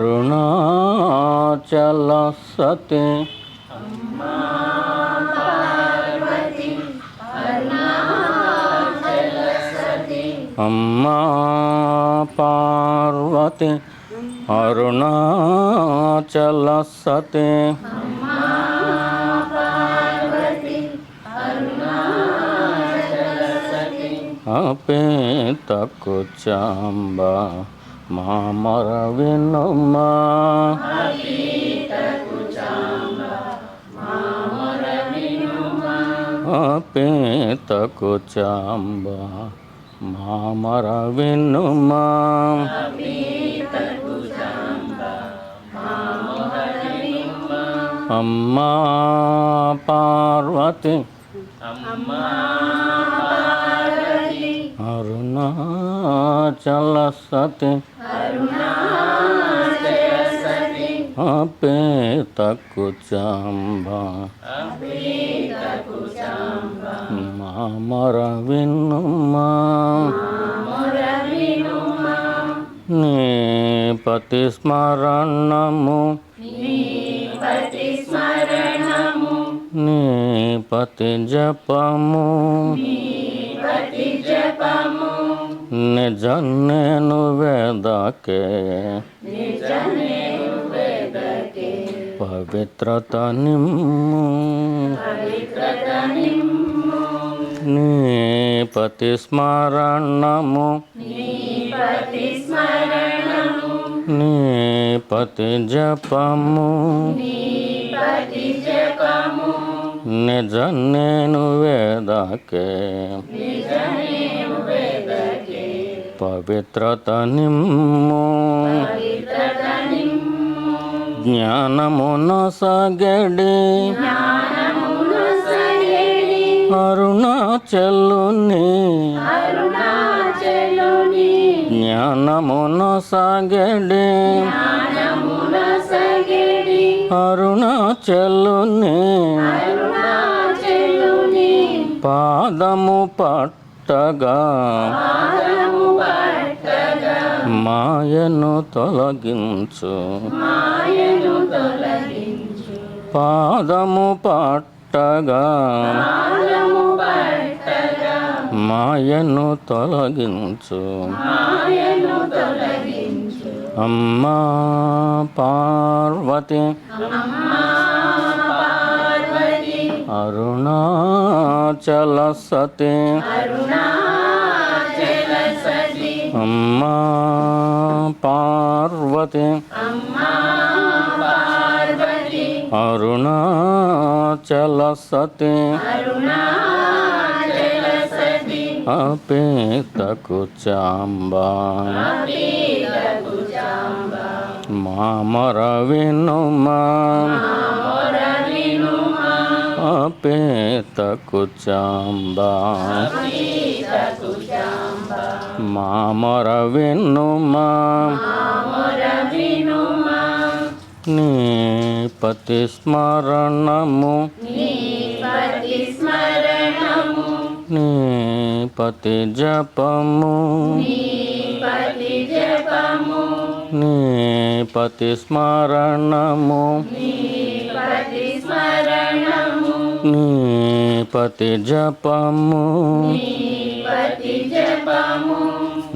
అరుణాచల సతి అమ్మా పార్వతి అరుణాచల సతి అపేత కుచాంబ మామర వినుమా అపేత కుచాంబ మామర వినుమా అమ్మా పార్వతి అరుణాచల సతి అపేత కుచాంబ మామర వినుమా నీ పతి స్మరణము నీ పతి జపము నిజ నేను వేదకే పవిత్రత నిమ్ము నీ పతి స్మరణము నీ పతి జపము నిజ నేను వేదకే పవిత్రత నిమ్ము జ్ఞానమున సగడి అరుణాచలుని జ్ఞానమున సగడి అరుణాచలుని పాదము పట్టగా మాయను తొలగించు పాదము పట్టగా మాయను తొలగించు అమ్మా పార్వతి అరుణాచల సతి అమ్మా పార్వతి అరుణాచల సతి అపేత కుచాంబ మామర వినుమా అపేత కుచాంబ మామర వినుమా నీ పతి స్మరణము నీ పతి జపము నీ పతి స్మరణము నీ పతి జపము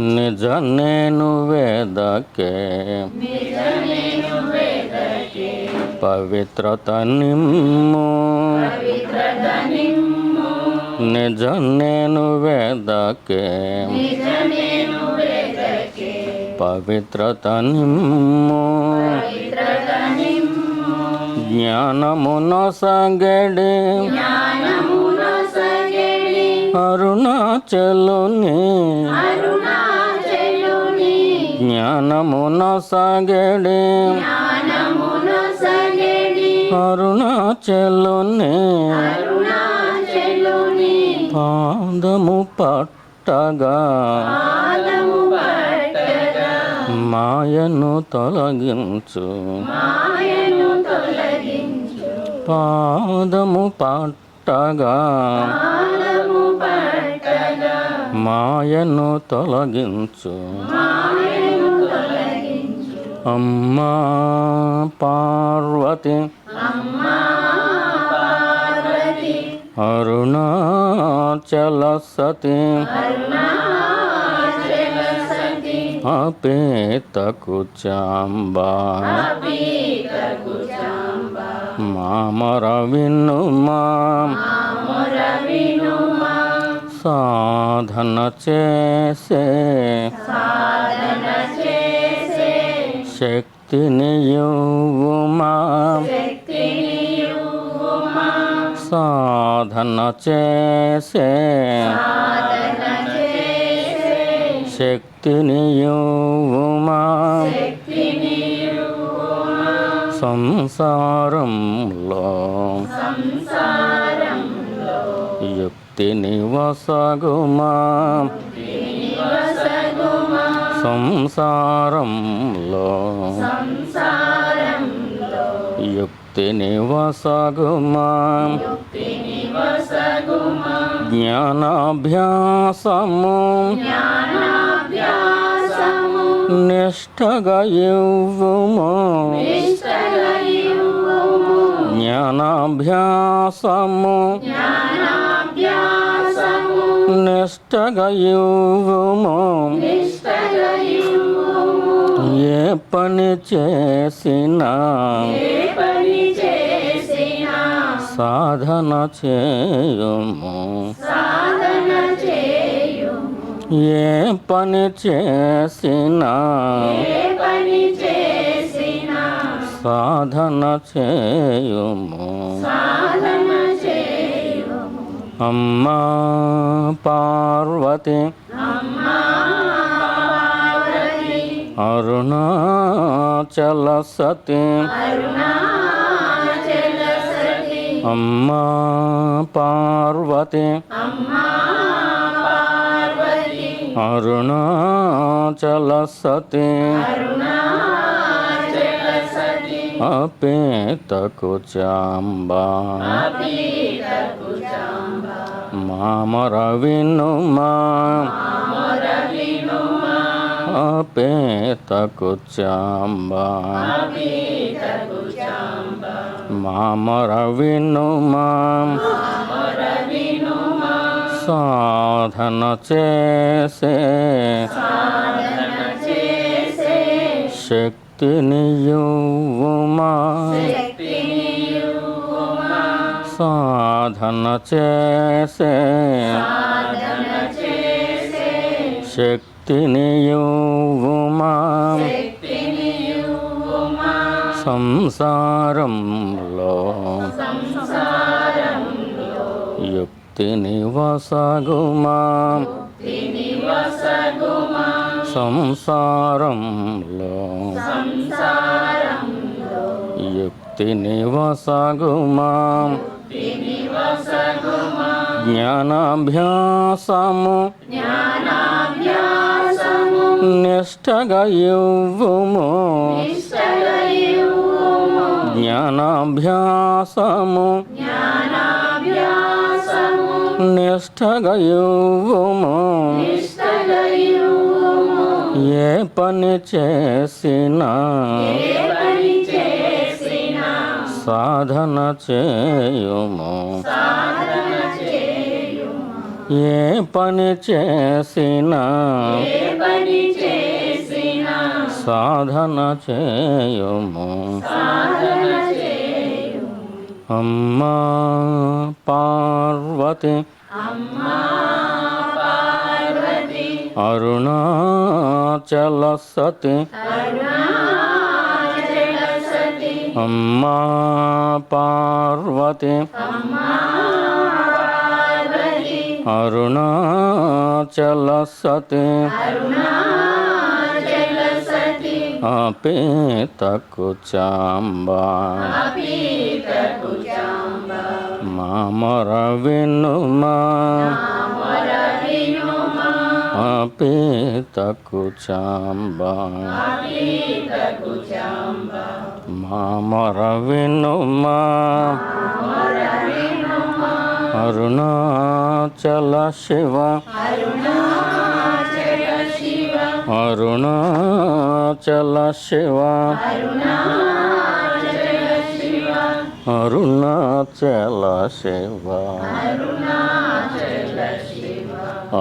నిజ నేను వేదకే పవిత్రత నిమ్ము నిజ నేను వేదకే పవిత్రత నిమ్ము జ్ఞానమున సగడి అరుణాచలుని జ్ఞానమున సగడి అరుణాచలుని పాదము పట్టగా మాయను తొలగించు పాదము పట్టగా మాయను తొలగించు అమ్మా పార్వతి అరుణాచల సతి అపేత కుచాంబా మామర వినుమా సాధన చేసే శక్తిని యువుమా సాధన చేసే శక్తిని యువుమా సంసారంలో యుక్తిని వసగుమా సంసారంలో యుక్తిని వసగుమా జ్ఞానాభ్యాసము నిష్ఠగా ఇవ్వుము జ్ఞానాభ్యాసము నిష్ఠగా ఇవ్వుము ఏ పని చేసినా సాధన చేయుము ఏ పని చేసినా సాధన చేయుము అమ్మా పార్వతి అరుణాచల సతి అమ్మా పార్వతి అరుణాచల సతి అపేత కుచాంబా మామర వినుమా అపేత కుచాంబా మామర వినుమా సాధన చేసే శక్తిని యువుమా సాధన చేసే శక్తిని యువుమా సంసారంలో యుక్తిని వసగుమా సంసారంలో యుక్తిని వసగుమా జ్ఞానాభ్యాసము నిష్ఠగా ఇవ్వుము జ్ఞానాభ్యాసము నిష్ఠగా ఇవ్వుము ఏ పని చేసినా సాధన చేయుము ఏ పని చేసినా సాధన చేయుము అమ్మా పార్వతి అరుణాచల సతి అమ్మా పార్వతి అరుణాచల సతి అపేత కుచాంబా మామర వినుమా అపేత కుచాంబా మామర వినుమా అరుణాచల శివ అరుణాచల శివ అరుణాచల శివ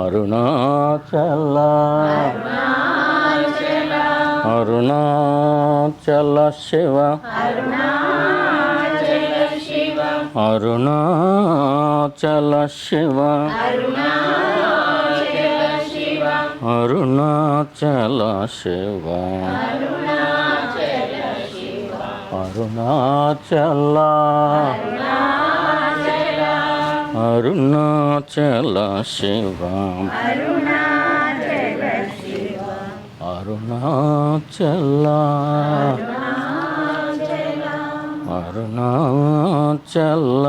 అరుణాచల అరుణాచల శివ అరుణాచల శివ అరుణాచల శివ అరుణాచల అరుణాచల శివ అరుణాచల అరుణాచల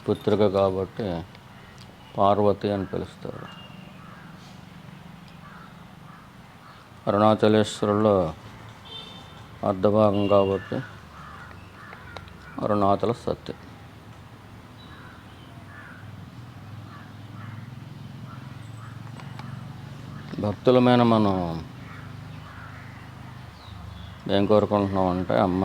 పుత్రిక కాబట్టి పార్వతి అని పిలుస్తారు. అరుణాచలేశ్వరులో అర్ధభాగం కాబట్టి అరుణాచల సత్య. భక్తులమైన మనం ఏం కోరుకుంటున్నాం అంటే, అమ్మ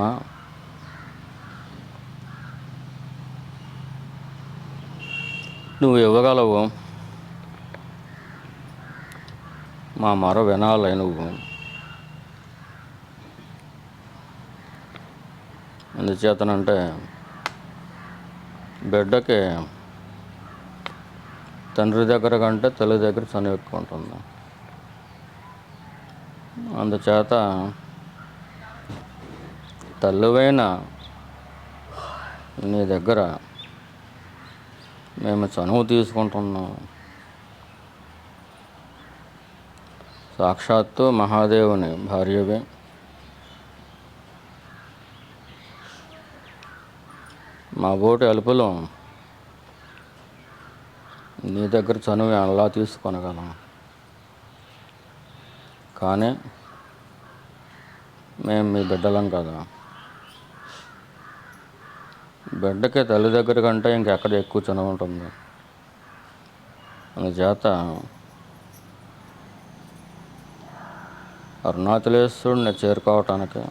నువ్వు ఇవ్వగలవు, మా మొర వినాలి నువ్వు. ఎందుచేతనంటే బిడ్డకి తండ్రి దగ్గర కంటే తల్లి దగ్గర చనువు ఎక్కువ ఉంటుంది. అందుచేత తల్లివైన నీ దగ్గర మేము చనువు తీసుకుంటున్నాం. సాక్షాత్తు మహాదేవుని భార్యవే, మా బోటి అలుపులో నీ దగ్గర చనువు ఎలా తీసుకొనగలం? కానీ మేము మీ బిడ్డలం కదా. బిడ్డకి తల్లి దగ్గర కంటే ఇంకెక్కడ ఎక్కువ చనువు ఉంటుంది. అందుచేత అరుణాచలేశ్వరుడిని చేరుకోవటానికి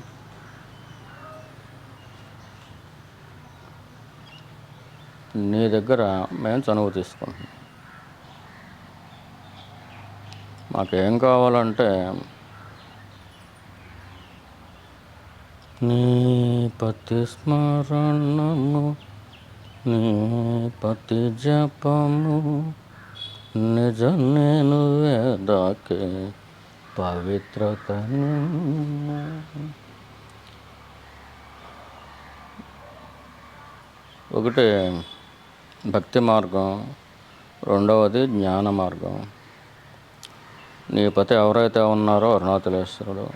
నీ దగ్గర మేము చనువు తీసుకుంటున్నాం. మాకేం కావాలంటే నీ పతి స్మరణము, నీ పతి జపము, నిజ నేను వేదాకే పవిత్రత. ఒకటి భక్తి మార్గం, రెండవది జ్ఞాన మార్గం. నీ పతి ఎవరైతే ఉన్నారో అరుణాచలేశ్వరుడు,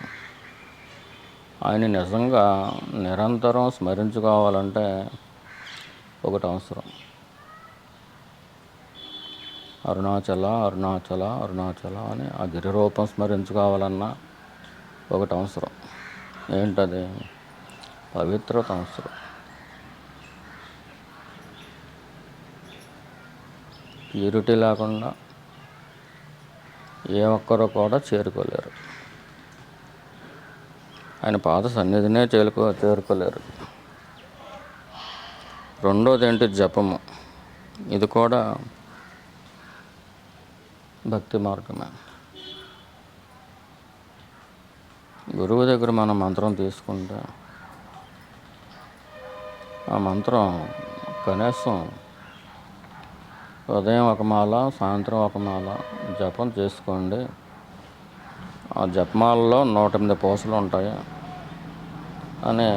ఆయన నిజంగా నిరంతరం స్మరించుకోవాలంటే ఒకటి అవసరం. అరుణాచల అరుణాచల అరుణాచల అని ఆ గిరి రూపం స్మరించుకోవాలన్నా ఒకటి అవసరం. ఏంటది? పవిత్రత అవసరం. ప్యూరిటీ లేకుండా ఏ ఒక్కరూ కూడా చేరుకోలేరు. ఆయన పాద సన్నిధినే చేరుకోలేరు. రెండోది ఏంటి? జపము. ఇది కూడా భక్తి మార్గమే. గురువు దగ్గర మనం మంత్రం తీసుకుంటే ఆ మంత్రం కనీసం ఉదయం ఒక మాల, సాయంత్రం ఒక మాల జపం చేసుకోండి. ఆ జపమాలలో 108 పూసలు ఉంటాయి అనే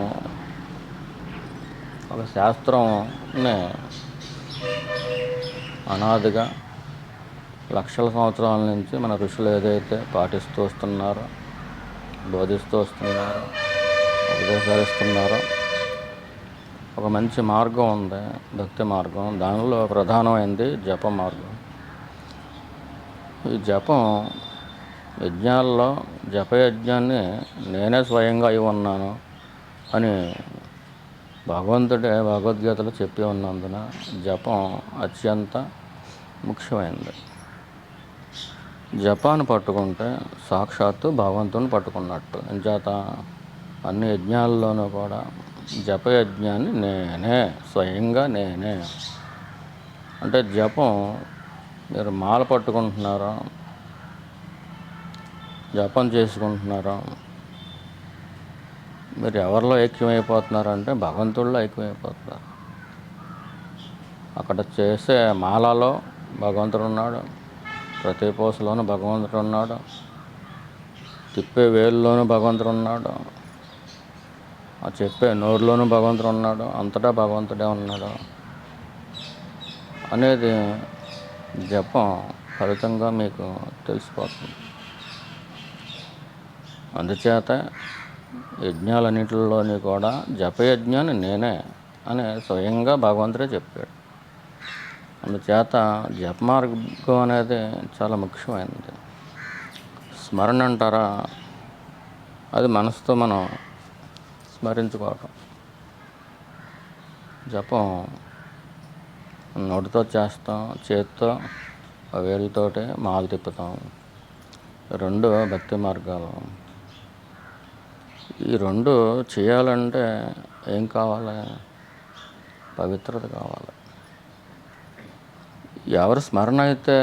ఒక శాస్త్రంని అనాదిగా లక్షల సంవత్సరాల నుంచి మన ఋషులు ఏదైతే పాటిస్తూ వస్తున్నారో, బోధిస్తూ వస్తున్నారో, ఉపదేశాలు ఇస్తున్నారో, ఒక మంచి మార్గం ఉంది, భక్తి మార్గం. దానిలో ప్రధానమైనది జప మార్గం. ఈ జపం యజ్ఞాల్లో జపయజ్ఞాన్ని నేనే స్వయంగా అయి ఉన్నాను అని భగవంతుడే భగవద్గీతలో చెప్పి ఉన్నందున జపం అత్యంత ముఖ్యమైనది. జపాన్ని పట్టుకుంటే సాక్షాత్తు భగవంతుని పట్టుకున్నట్టు. ఎంచేత అన్ని యజ్ఞాల్లోనూ కూడా జపయజ్ఞాన్ని నేనే, స్వయంగా నేనే. అంటే జపం మీరు మాల పట్టుకుంటున్నారా, జపం చేసుకుంటున్నారా, మీరు ఎవరిలో ఐక్యమైపోతున్నారంటే భగవంతుడిలో ఐక్యమైపోతున్నారు. అక్కడ చేసే మాలలో భగవంతుడు ఉన్నాడు, ప్రతి పూసలోనూ భగవంతుడు ఉన్నాడు, తిప్పే వేలులోనూ భగవంతుడు ఉన్నాడు, ఆ చెప్పే నోరులోనూ భగవంతుడు ఉన్నాడు, అంతటా భగవంతుడే ఉన్నాడు అనేది జపం ఫలితంగా మీకు తెలిసిపోతుంది. అందుచేత యజ్ఞాలన్నింటిలోని కూడా జపయజ్ఞాన్ని నేనే అని స్వయంగా భగవంతుడే చెప్పాడు. అందుచేత జపమార్గం అనేది చాలా ముఖ్యమైనది. స్మరణ అంటారా, అది మనసుతో మనం స్మరించుకోవటం. జపం నోటితో చేస్తాం, చేతితో వేలుతోటి మాల తిప్పుతాం. రెండు భక్తి మార్గాలు. ఈ రెండు చేయాలంటే ఏం కావాలి? పవిత్రత కావాలి. ఎవరి స్మరణ అయితే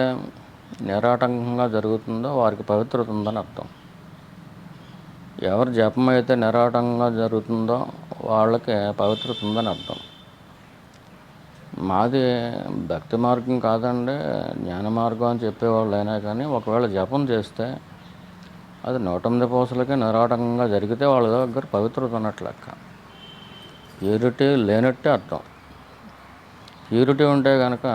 నిరాటంకంగా జరుగుతుందో వారికి పవిత్రత ఉందని అర్థం. ఎవరి జపం అయితే నిరాటంకంగా జరుగుతుందో వాళ్ళకి పవిత్రత ఉందని అర్థం. మాది భక్తి మార్గం కాదండి, జ్ఞాన మార్గం అని చెప్పేవాళ్ళు అయినా కానీ ఒకవేళ జపం చేస్తే అది 108 పూసలకి నిరాటంకంగా జరిగితే వాళ్ళ దగ్గర పవిత్రత ఉన్నట్లు లెక్క. ప్యూరిటీ లేనట్టే అర్థం. ప్యూరిటీ ఉంటే కనుక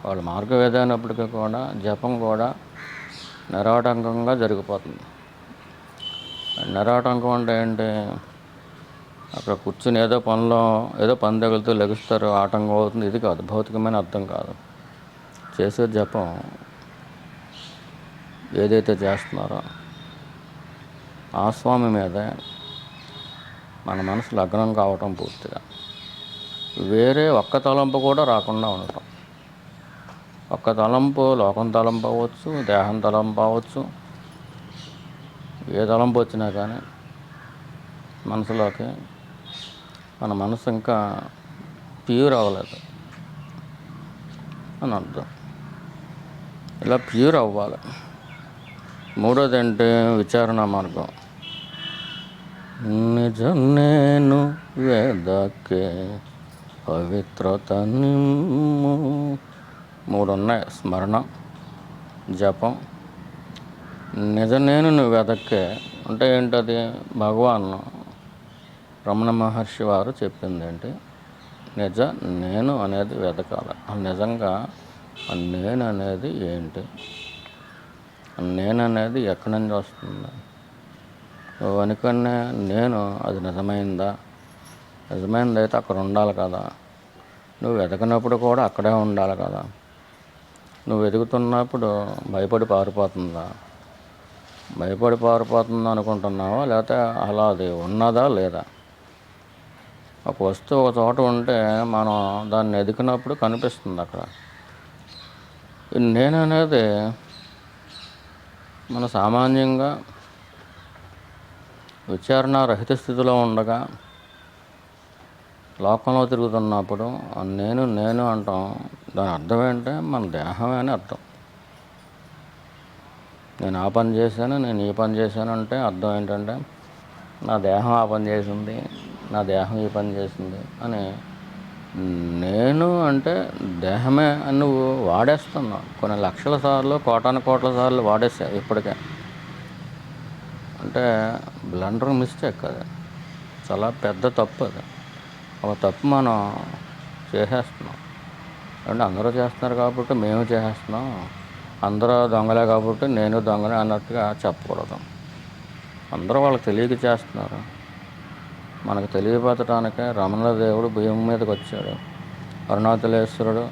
వాళ్ళ మార్గం ఏదైనప్పటికీ కూడా జపం కూడా నిరాటంకంగా జరిగిపోతుంది. నిరాటంకం అంటే ఏంటి? అక్కడ కూర్చుని ఏదో పని తగులుతూ లెగుస్తారు, ఆటంకం అవుతుంది. ఇది కాదు, భౌతికమైన అర్థం కాదు. చేసే జపం ఏదైతే చేస్తున్నారో ఆ స్వామి మీదే మన మనసు లగ్నం కావటం, పూర్తిగా వేరే ఒక్క తలంపు కూడా రాకుండా ఉండటం. ఒక్క తలంపు లోకం తలంపు అవ్వచ్చు, దేహం తలంపు అవ్వచ్చు, ఏ తలంపు వచ్చినా కానీ మనసులోకి మన మనసు ఇంకా ప్యూర్ అవ్వలేదు అని అర్థం. ఇలా ప్యూర్ అవ్వాలి. మూడోది ఏంటి? విచారణ మార్గం. నిజం నేను వేదకే పవిత్రత నిమ్ము. మూడు ఉన్నాయి: స్మరణ, జపం, నిజ నేను నువ్వు వెదక్కే. అంటే ఏంటది? భగవాన్ రమణ మహర్షి వారు చెప్పింది ఏంటి? నిజ నేను అనేది వెతకాలి. నిజంగా నేను అనేది ఏంటి? నేను అనేది ఎక్కడి నుంచి వస్తుంది? నువ్వు అనుకునే నేను అది నిజమైందా? నిజమైనదైతే అక్కడ ఉండాలి కదా. నువ్వు వెతకనప్పుడు కూడా అక్కడే ఉండాలి కదా. నువ్వు వెతుకుతున్నప్పుడు భయపడి పారిపోతుందా? భయపడి పారిపోతుందా అనుకుంటున్నావా? లేకపోతే అలా అది ఉన్నదా లేదా? ఒక వస్తువు ఒక చోట ఉంటే మనం దాన్ని ఎదికినప్పుడు కనిపిస్తుంది అక్కడ. నేను అనేది మన సామాన్యంగా విచారణ రహిత స్థితిలో ఉండగా లోకంలో తిరుగుతున్నప్పుడు నేను నేను అంటాం. దాని అర్థం ఏంటంటే మన దేహమే అని అర్థం. నేను ఆ పని చేశాను, నేను ఈ పని చేశాను అంటే అర్థం ఏంటంటే నా దేహం ఆ పని చేసింది, నా దేహం ఈ పని చేసింది అని. నేను అంటే దేహమే అని నువ్వు వాడేస్తున్నావు. కొన్ని లక్షల సార్లు, కోట్ల సార్లు వాడేసావు ఇప్పటికే. అంటే బ్లండర్, మిస్టేక్. అది చాలా పెద్ద తప్పు. అది ఒక తప్పు మనం చేసేస్తున్నాం. అంటే అందరూ చేస్తున్నారు కాబట్టి మేము చేసేస్తున్నాం, అందరూ దొంగలే కాబట్టి నేను దొంగలే అన్నట్టుగా చెప్పకూడదు. అందరూ వాళ్ళకి తెలియక చేస్తున్నారు. మనకు తెలియపరచడానికే రమణ దేవుడు భూమి మీదకి వచ్చాడు. అరుణాచలేశ్వరుడు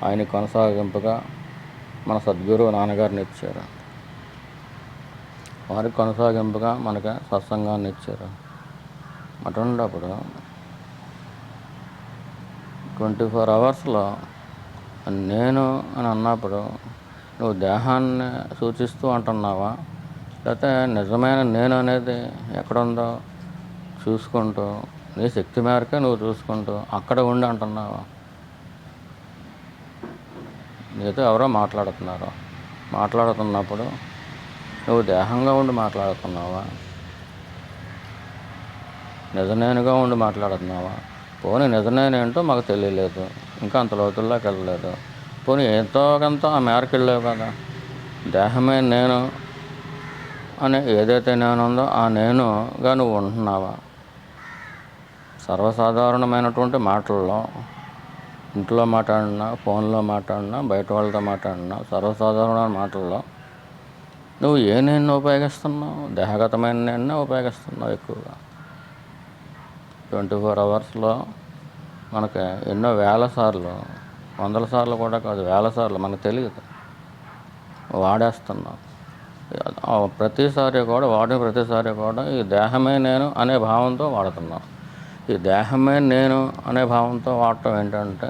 ఆయన కొనసాగింపుగా మన సద్గురువు నాన్నగారిని ఇచ్చారు. వారికి కొనసాగింపుగా మనకి సత్సంగాన్ని ఇచ్చారు. అటువంటిప్పుడు 24 అవర్స్లో నేను అని అన్నప్పుడు నువ్వు దేహాన్ని సూచిస్తూ అంటున్నావా, లేకపోతే నిజమైన నేను అనేది ఎక్కడుందో చూసుకుంటూ నీ శక్తి మేరకే నువ్వు చూసుకుంటూ అక్కడ ఉండి అంటున్నావా? నీతో ఎవరో మాట్లాడుతున్నప్పుడు నువ్వు దేహంగా ఉండి మాట్లాడుతున్నావా, నిజనేనుగా ఉండి మాట్లాడుతున్నావా? పోనీ నిజనేనేంటో మాకు తెలియలేదు, ఇంకా అంత లోతుల్లోకి వెళ్ళలేదు. పోనీ ఎంతో కొంత ఆ మేరకు వెళ్ళావు కదా. దేహమే నేను అని ఏదైతే నేనుందో ఆ నేనుగా నువ్వు ఉంటున్నావా? సర్వసాధారణమైనటువంటి మాటల్లో ఇంట్లో మాట్లాడినా, ఫోన్లో మాట్లాడినా, బయట వాళ్ళతో మాట్లాడినా, సర్వసాధారణమైన మాటల్లో నువ్వు ఏ నేను ఉపయోగిస్తున్నావు? దేహగతమైన నేనే ఉపయోగిస్తున్నావు ఎక్కువగా. 24 అవర్స్లో మనకి ఎన్నో వేల సార్లు, వందల సార్లు కూడా కాదు, వేల సార్లు మనకు తెలియదు వాడేస్తున్నాం. వాడిన ప్రతిసారి కూడా ఈ దేహమే నేను అనే భావంతో వాడుతున్నాం. ఈ దేహమే నేను అనే భావంతో వాడటం ఏంటంటే,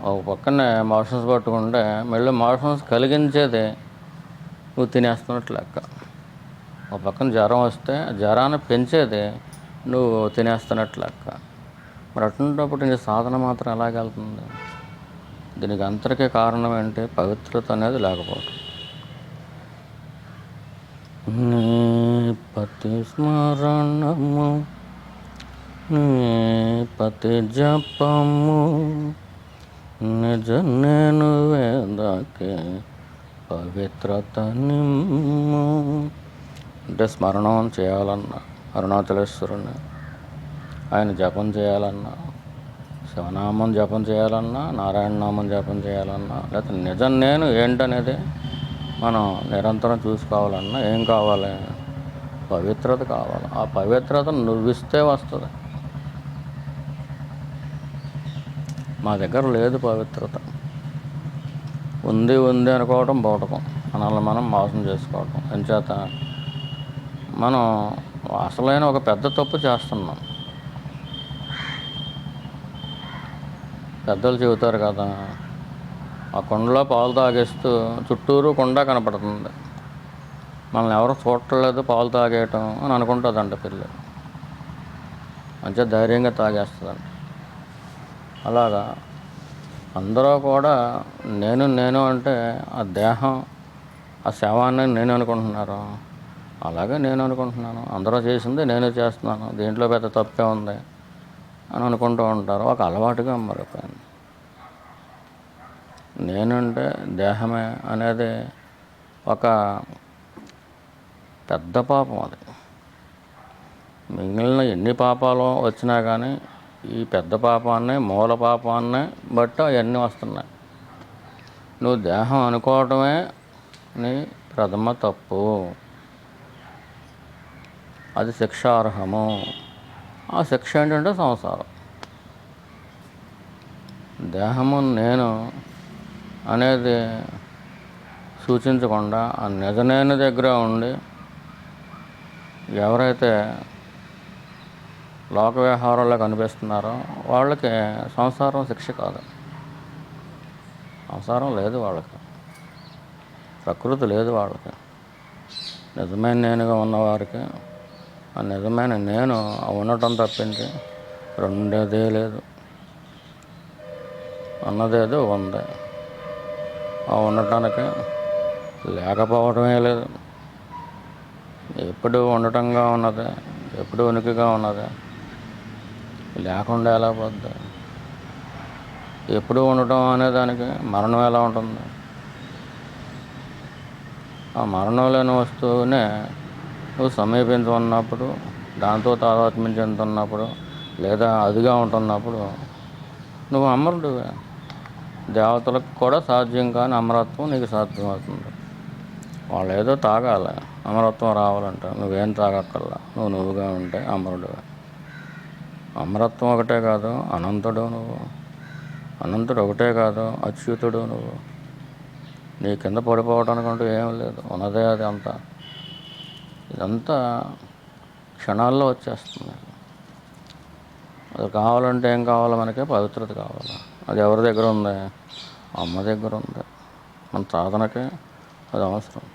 ఒక పక్కనే మోషన్స్ పట్టుకుంటే మళ్ళీ మోషన్స్ కలిగించేది నువ్వు తినేస్తున్నట్లు లెక్క. ఒక పక్కన జ్వరం వస్తే జ్వరాన్ని పెంచేది నువ్వు తినేస్తున్నట్లు లెక్క. మరి అటువంటిప్పుడు నీ సాధన మాత్రం ఎలాగెళ్తుంది? దీనికి అంతటికీ కారణం ఏంటి? పవిత్రత అనేది లేకపోవడం. నీ పతి స్మరణము, నీ పతి జపము, నిజ నేను వేదకే పవిత్రత నిమ్ము. అంటే స్మరణం చేయాలన్నా, అరుణాచలేశ్వరుని ఆయన జపం చేయాలన్నా, శివనామం జపం చేయాలన్నా, నారాయణ నామం జపం చేయాలన్నా, లేకపోతే నిజం నేను ఏంటనేది మనం నిరంతరం చూసుకోవాలన్నా ఏం కావాలి? పవిత్రత కావాలి. ఆ పవిత్రత నువ్విస్తే వస్తుంది. మా దగ్గర లేదు పవిత్రత. ఉంది అనుకోవడం బోటకం, మనల్ని మనం మోసం చేసుకోవటం. ఎంచేత మనం అసలైన ఒక పెద్ద తప్పు చేస్తున్నాం. పెద్దలు చెబుతారు కదా, ఆ కుండలో పాలు తాగేస్తూ చుట్టూరు కుండ కనపడుతుంది, మనల్ని ఎవరు చూడట్లేదు పాలు తాగేయటం అని అనుకుంటుందంట పిల్లలు. మంచిగా ధైర్యంగా తాగేస్తుందంట. అలాగా అందరూ కూడా నేను అంటే ఆ దేహం, ఆ శవాన్ని నేను అనుకుంటున్నారు. అలాగే నేను అనుకుంటున్నాను, అందరూ చేసింది నేను చేస్తున్నాను, దీంట్లో పెద్ద తప్పే ఉంది అని అనుకుంటూ ఉంటారు. ఒక అలవాటుగా మారిపోయింది. నేనంటే దేహమే అనేది ఒక పెద్ద పాపం. అది మిగిలిన ఎన్ని పాపాలు వచ్చినా కానీ ఈ పెద్ద పాపాన్ని, మూల పాపాన్ని బట్టి అవన్నీ వస్తున్నాయి. నువ్వు దేహం అనుకోవటమే నీ ప్రథమ తప్పు, అది శిక్షార్హము. ఆ శిక్ష ఏంటంటే సంసారం. దేహము నేను అనేది సూచించకుండా ఆ నిజనేని దగ్గర ఉండి ఎవరైతే లోక వ్యవహారంలో కనిపిస్తున్నారో వాళ్ళకి సంసారం శిక్ష కాదు. సంసారం లేదు వాళ్ళకి, ప్రకృతి లేదు వాళ్ళకి. నిజమైన నేనుగా ఉన్నవారికి ఆ నిజమైన నేను ఉండటం తప్పించి రెండేదే లేదు. అన్నదేదో ఉంది, ఆ ఉండటానికి లేకపోవడమే లేదు. ఎప్పుడు ఉండటంగా ఉన్నది, ఎప్పుడు ఉనికిగా ఉన్నది, లేకుండా ఎలా పోద్ది? ఎప్పుడు ఉండటం అనేదానికి మరణం ఎలా ఉంటుంది? ఆ మరణం లేని వస్తువునే నువ్వు సమీపించుకున్నప్పుడు, దాంతో తాదాత్మ్యం చెందుతున్నప్పుడు, లేదా అదిగా ఉంటున్నప్పుడు నువ్వు అమరుడివే. దేవతలకు కూడా సాధ్యం కాని అమరత్వం నీకు సాధ్యమవుతుంది. వాళ్ళు ఏదో తాగాలి, అమరత్వం రావాలంటే నువ్వేం తాగక్కర్లా, నువ్వుగా ఉంటే అమరుడివే. అమరత్వం ఒకటే కాదు, అనంతుడు నువ్వు. అనంతుడు ఒకటే కాదు, అచ్యుతుడు నువ్వు. నీ కింద పడిపోవడానికి అంటూ ఏం లేదు, ఉన్నదే అది అంతా. ఇదంతా క్షణాల్లో వచ్చేస్తుంది. అది కావాలంటే ఏం కావాలి? మనకి పవిత్రత కావాలి. అది ఎవరి దగ్గర ఉంది? అమ్మ దగ్గర ఉంది. మన సాధనకి అది అవసరం.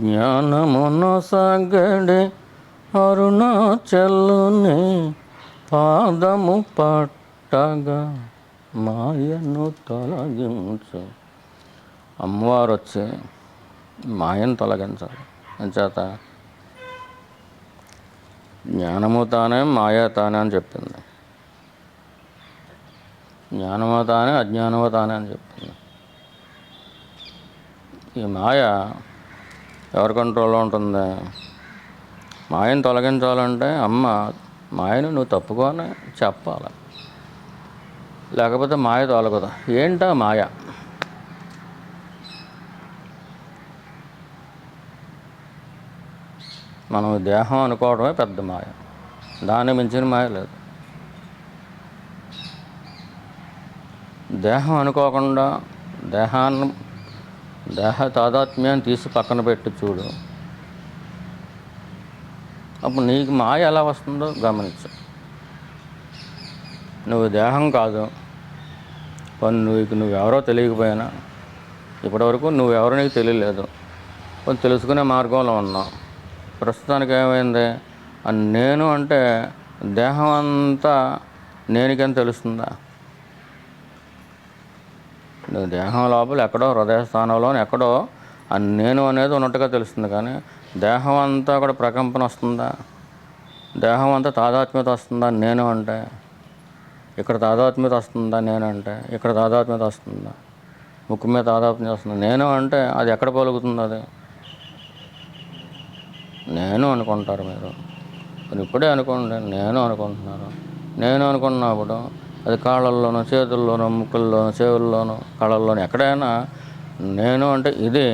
జ్ఞానమును సాగడే అరుణాచలుని పాదము పట్టగా మాయను తొలగించు. అమ్మవారు వచ్చి మాయను తొలగించాలి. అంచేత జ్ఞానము తానే, మాయ తానే అని చెప్పింది. జ్ఞానము తానే, అజ్ఞానము తానే అని చెప్పింది. ఈ మాయ ఎవరి కంట్రోల్లో ఉంటుంది? మాయను తొలగించాలంటే అమ్మ మాయను నువ్వు తప్పుకొని చెప్పాలి, లేకపోతే మాయ తొలగదు. ఏంటా మాయ? మనం దేహం అనుకోవడమే పెద్ద మాయ. దాన్ని మించిన మాయ లేదు. దేహం అనుకోకుండా దేహ తాదాత్మ్యాన్ని తీసి పక్కన పెట్టి చూడు, అప్పుడు నీకు మాయ ఎలా వస్తుందో గమనించు. నువ్వు దేహం కాదు. నువ్వెవరో తెలియకపోయినా, ఇప్పటివరకు నువ్వెవరో నీకు తెలియలేదు. తెలుసుకునే మార్గంలో ఉన్నావు. ప్రస్తుతానికి ఏమైంది? నేను అంటే దేహం అంతా నేనికని తెలుస్తుందా? నువ్వు దేహం లోపల ఎక్కడో హృదయ స్థానంలో ఎక్కడో నేను అనేది ఉన్నట్టుగా తెలుస్తుంది. కానీ దేహం అంతా కూడా ప్రకంపన వస్తుందా? దేహం అంతా తాదాత్మ్యత వస్తుందా నేను అంటే? ఇక్కడ తాదాత్మ్యత వస్తుందా నేను అంటే? ఇక్కడ తాదాత్మ్యత వస్తుందా? ముక్కు మీద తాదాత్మ్యత వస్తుందా నేను అంటే? అది ఎక్కడ పలుకుతుంది? అది నేను అనుకుంటారు మీరు. ఇప్పుడే అనుకోండి, నేను అనుకుంటున్నారు. నేను అనుకున్నప్పుడు అది కాళ్ళల్లోనూ, చేతుల్లోనూ, ముక్కుల్లోనూ, చెవుల్లోనూ, కళ్ళల్లోనూ ఎక్కడైనా నేను అంటే ఇది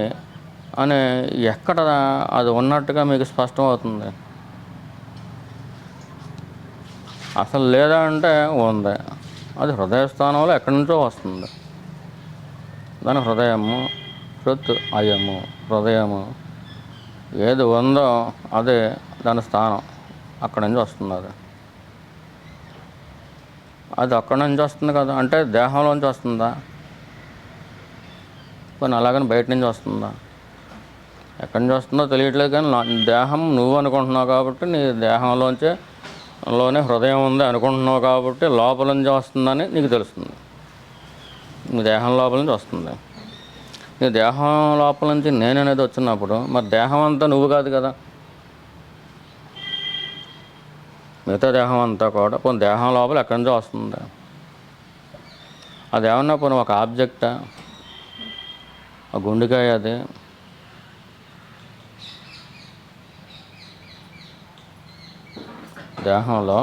అని ఎక్కడ అది ఉన్నట్టుగా మీకు స్పష్టమవుతుంది. అసలు లేదా అంటే ఉంది. అది హృదయ స్థానంలో ఎక్కడి నుంచో వస్తుంది. దాని హృదయము, హృత్ అయము, హృదయము ఏది ఉందో అదే దాని స్థానం. అక్కడి నుంచి వస్తుంది. అది అక్కడి నుంచి వస్తుంది కదా. అంటే దేహంలోంచి వస్తుందా? కొన్ని అలాగని బయట నుంచి వస్తుందా? ఎక్కడి నుంచి వస్తుందో తెలియట్లేదు. కానీ దేహం నువ్వు అనుకుంటున్నావు కాబట్టి నీ దేహంలోనే హృదయం ఉంది అనుకుంటున్నావు కాబట్టి లోపల నుంచి వస్తుందని నీకు తెలుస్తుంది. నీ దేహం లోపల నుంచి వస్తుంది. నీ దేహం లోపల నుంచి నేననేది వచ్చినప్పుడు మరి దేహం అంతా నువ్వు కాదు కదా. మిగతా దేహం అంతా కూడా కొన్ని దేహం లోపల ఎక్కడి నుంచో వస్తుంది. అది ఏమన్నా పోనీ ఒక ఆబ్జెక్టా? ఆ గుండెకాయ అది దేహంలో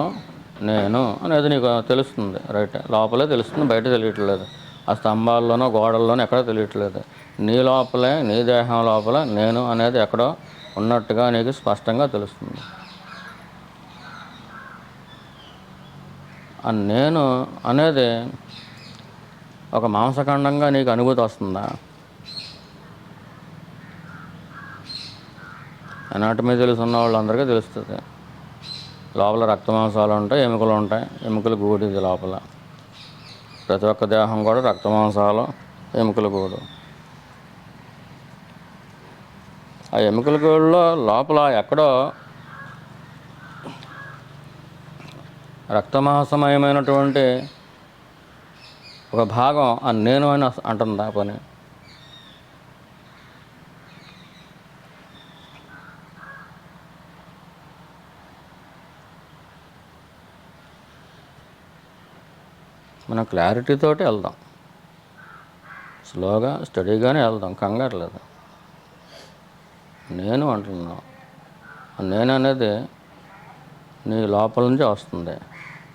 నేను అనేది నీకు తెలుస్తుంది. రైట్, లోపలే తెలుస్తుంది, బయట తెలియట్లేదు. ఆ స్తంభాల్లోనో గోడల్లోనో ఎక్కడో తెలియట్లేదు. నీ లోపలే, నీ దేహం లోపల నేను అనేది ఎక్కడో ఉన్నట్టుగా నీకు స్పష్టంగా తెలుస్తుంది. ఆ నేను అనేది ఒక మాంసఖండంగా నీకు అనుభూతి వస్తుందా? ఎనాటమీ తెలుసున్న వాళ్ళందరికీ తెలుస్తుంది. లోపల రక్త మాంసాలు ఉంటాయి, ఎముకలు ఉంటాయి. ఎముకలు గూడిది లోపల. ప్రతి ఒక్క దేహం కూడా రక్త మాంసాలు, ఎముకల గూడు. ఆ ఎముకల గూడులో లోపల ఎక్కడో రక్తమాంసమయమైనటువంటి ఒక భాగం ఆ నేను అని అంటుందా పని? మనం క్లారిటీతోటి వెళ్దాం, స్లోగా స్టడీగానే వెళ్దాం, కంగారలేదు. నేను అంటున్నాను. నేను అనేది నీ లోపల నుంచి వస్తుంది.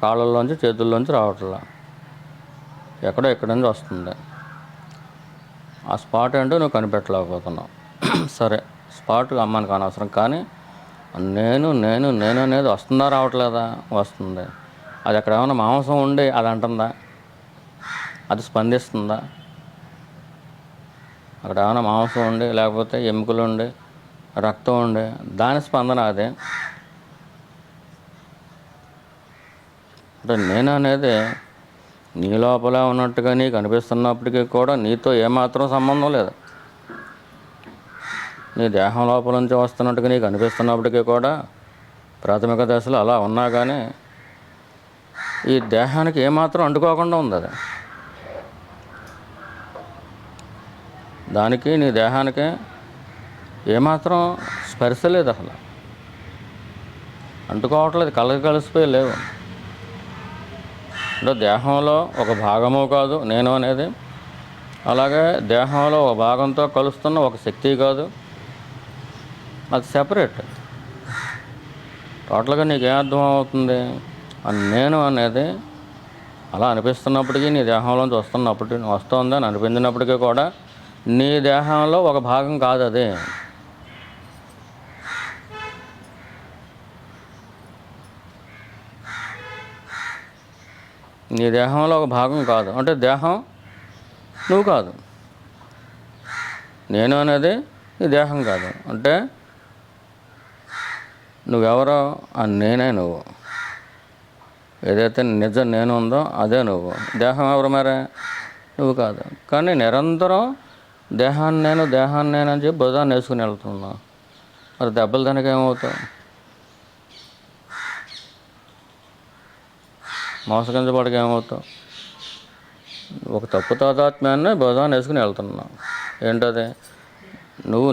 కాళ్ళల్లోంచి, చేతుల్లోంచి రావట్లా, ఎక్కడో ఎక్కడి నుంచి వస్తుంది. ఆ స్పాట్ ఏంటో నువ్వు కనిపెట్టలేకపోతున్నావు. సరే, స్పాట్ అమ్మానికి అనవసరం. కానీ నేను నేను నేను అనేది వస్తుందా రావట్లేదా? వస్తుంది. అది అక్కడ ఏమైనా మాంసం ఉండి అది అంటుందా? అది స్పందిస్తుందా? అక్కడ ఏమైనా మాంసం ఉండి, లేకపోతే ఎముకలు ఉండి, రక్తం ఉండి దాని స్పందన అదే. అంటే నేను అనేది నీ లోపలే ఉన్నట్టుగా నీకు అనిపిస్తున్నప్పటికీ కూడా నీతో ఏమాత్రం సంబంధం లేదు. నీ దేహం లోపల నుంచి వస్తున్నట్టుగా నీకు అనిపిస్తున్నప్పటికీ కూడా ప్రాథమిక దశలో అలా ఉన్నా కానీ ఈ దేహానికి ఏమాత్రం అంటుకోకుండా ఉంది అది. దానికి నీ దేహానికి ఏమాత్రం స్పర్శ లేదు, అసలు అంటుకోవట్లేదు, కలిసిపోయి లేవు. అంటే దేహంలో ఒక భాగము కాదు నేను అనేది, అలాగే దేహంలో ఒక భాగంతో కలుస్తున్న ఒక శక్తి కాదు, అది సెపరేట్. టోటల్గా నీకు ఏం అర్థం అవుతుంది? నేను అనేది అలా అనిపిస్తున్నప్పటికీ, నీ దేహంలోంచి వస్తుంది అని అనిపించినప్పటికీ కూడా నీ దేహంలో ఒక భాగం కాదు అది. నీ దేహంలో ఒక భాగం కాదు అంటే దేహం నువ్వు కాదు, నేను అనేది నీ దేహం కాదు. అంటే నువ్వెవరో ఆ నేనే నువ్వు. ఏదైతే నిజం నేను ఉందో అదే నువ్వు. దేహం ఎవరు మరే? నువ్వు కాదు. కానీ నిరంతరం దేహాన్ని నేను అని చెప్పి భుజాన్ని వేసుకుని వెళ్తున్నావు. మరి దెబ్బలు దానికి ఏమవుతావు? మోసగించబడికి ఏమవుతావు? ఒక తప్పు తాదాత్మ్యాన్ని భుజాన్ని వేసుకుని వెళ్తున్నావు. ఏంటది?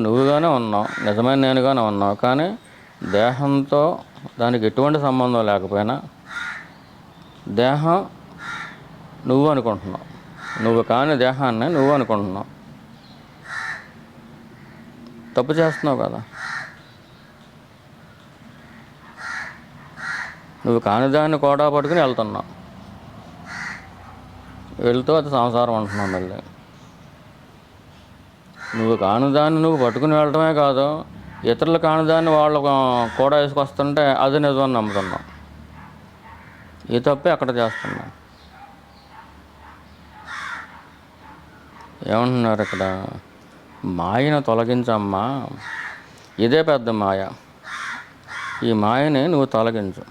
నువ్వుగానే ఉన్నావు, నిజమైన నేనుగానే ఉన్నావు, కానీ దేహంతో దానికి ఎటువంటి సంబంధం లేకపోయినా దేహం నువ్వు అనుకుంటున్నావు. నువ్వు కాని దేహాన్ని నువ్వు అనుకుంటున్నావు. తప్పు చేస్తున్నావు కదా. నువ్వు కాని దాన్ని కూడా పట్టుకుని వెళ్తున్నావు. వెళ్తూ అది సంసారం అంటున్నావు. మళ్ళీ నువ్వు కాని దాన్ని నువ్వు పట్టుకుని వెళ్ళటమే కాదు, ఇతరులు కాని దాన్ని వాళ్ళు కూడా వేసుకొస్తుంటే అది నిజమని నమ్ముతున్నావు. ఈ తప్పే అక్కడ చేస్తున్నావు. ఏమంటున్నారు ఇక్కడ? మాయను తొలగించమ్మా, ఇదే పెద్ద మాయ. ఈ మాయని నువ్వు తొలగించు.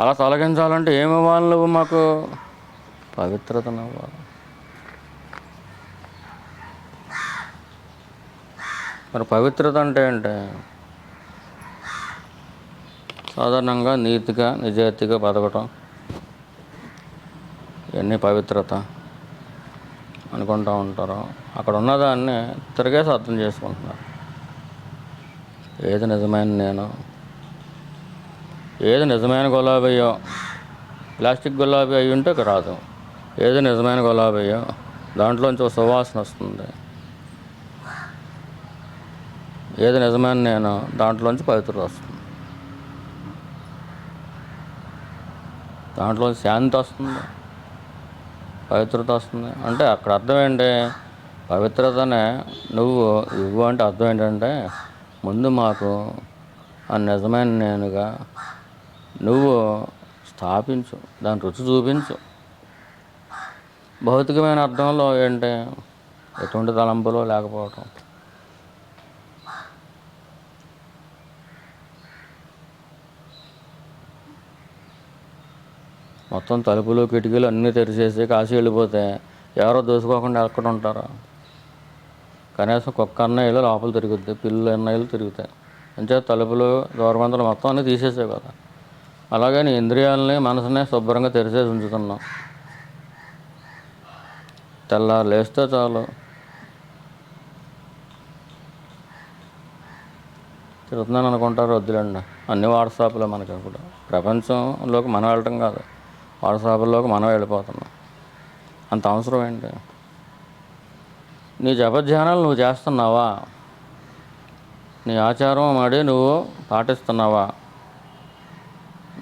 అలా తొలగించాలంటే ఏమివ్వాలి నువ్వు మాకు? పవిత్రతను ఇవ్వాలి. మరి పవిత్రత అంటే ఏంటి? సాధారణంగా నీతిగా నిజాయితీగా బతకటం, ఇవన్నీ పవిత్రత అనుకుంటూ ఉంటారు. అక్కడ ఉన్నదాన్ని తిరిగేసి అర్థం చేసుకుంటున్నారు. ఏది నిజమైన నేను, ఏది నిజమైన గులాబీయో, ప్లాస్టిక్ గులాబీ అయి ఉంటే రాదు. ఏది నిజమైన గులాబీయో దాంట్లోంచి ఒక సువాసన వస్తుంది. ఏది నిజమైన నేను, దాంట్లోంచి పవిత్రత వస్తుంది, దాంట్లోంచి శాంతి వస్తుంది, పవిత్రత వస్తుంది. అంటే అక్కడ అర్థం ఏంటి? పవిత్రతనే నువ్వు ఇవ్వు అంటే అర్థం ఏంటంటే, ముందు మాకు ఆ నిజమైన నేనుగా నువ్వు స్థాపించు, దాని రుచి చూపించు. భౌతికమైన అర్థంలో ఏంటి? ఎటువంటి తలంపులో లేకపోవటం. మొత్తం తలుపులు కిటికీలు అన్నీ తెరిచేసి కాశీ వెళ్ళిపోతే ఎవరో దోసుకోకుండా ఎక్కడ ఉంటారు? కనీసం కుక్క అన్నయ్యలు లోపల తిరుగుద్ది, పిల్లులు అన్నయ్యలు తిరుగుతాయి. అంతే తలుపులు దూరబంధలు మొత్తం అన్నీ తీసేసావు కదా. అలాగే నీ ఇంద్రియాలని మనసునే శుభ్రంగా తెరిచేసి ఉంచుతున్నావు. తెల్లారు లేస్తే చాలు తిరుగుతున్నాను అనుకుంటారు. వద్దులండి, అన్ని వాట్సాప్లో మనకి. ఇప్పుడు ప్రపంచంలోకి మనం వెళ్ళటం కాదు, వాట్సాప్లోకి మనం వెళ్ళిపోతున్నాం. అంత అవసరం ఏంటి? నీ జపధ్యానాలు నువ్వు చేస్తున్నావా? నీ ఆచారం మాడి నువ్వు పాటిస్తున్నావా?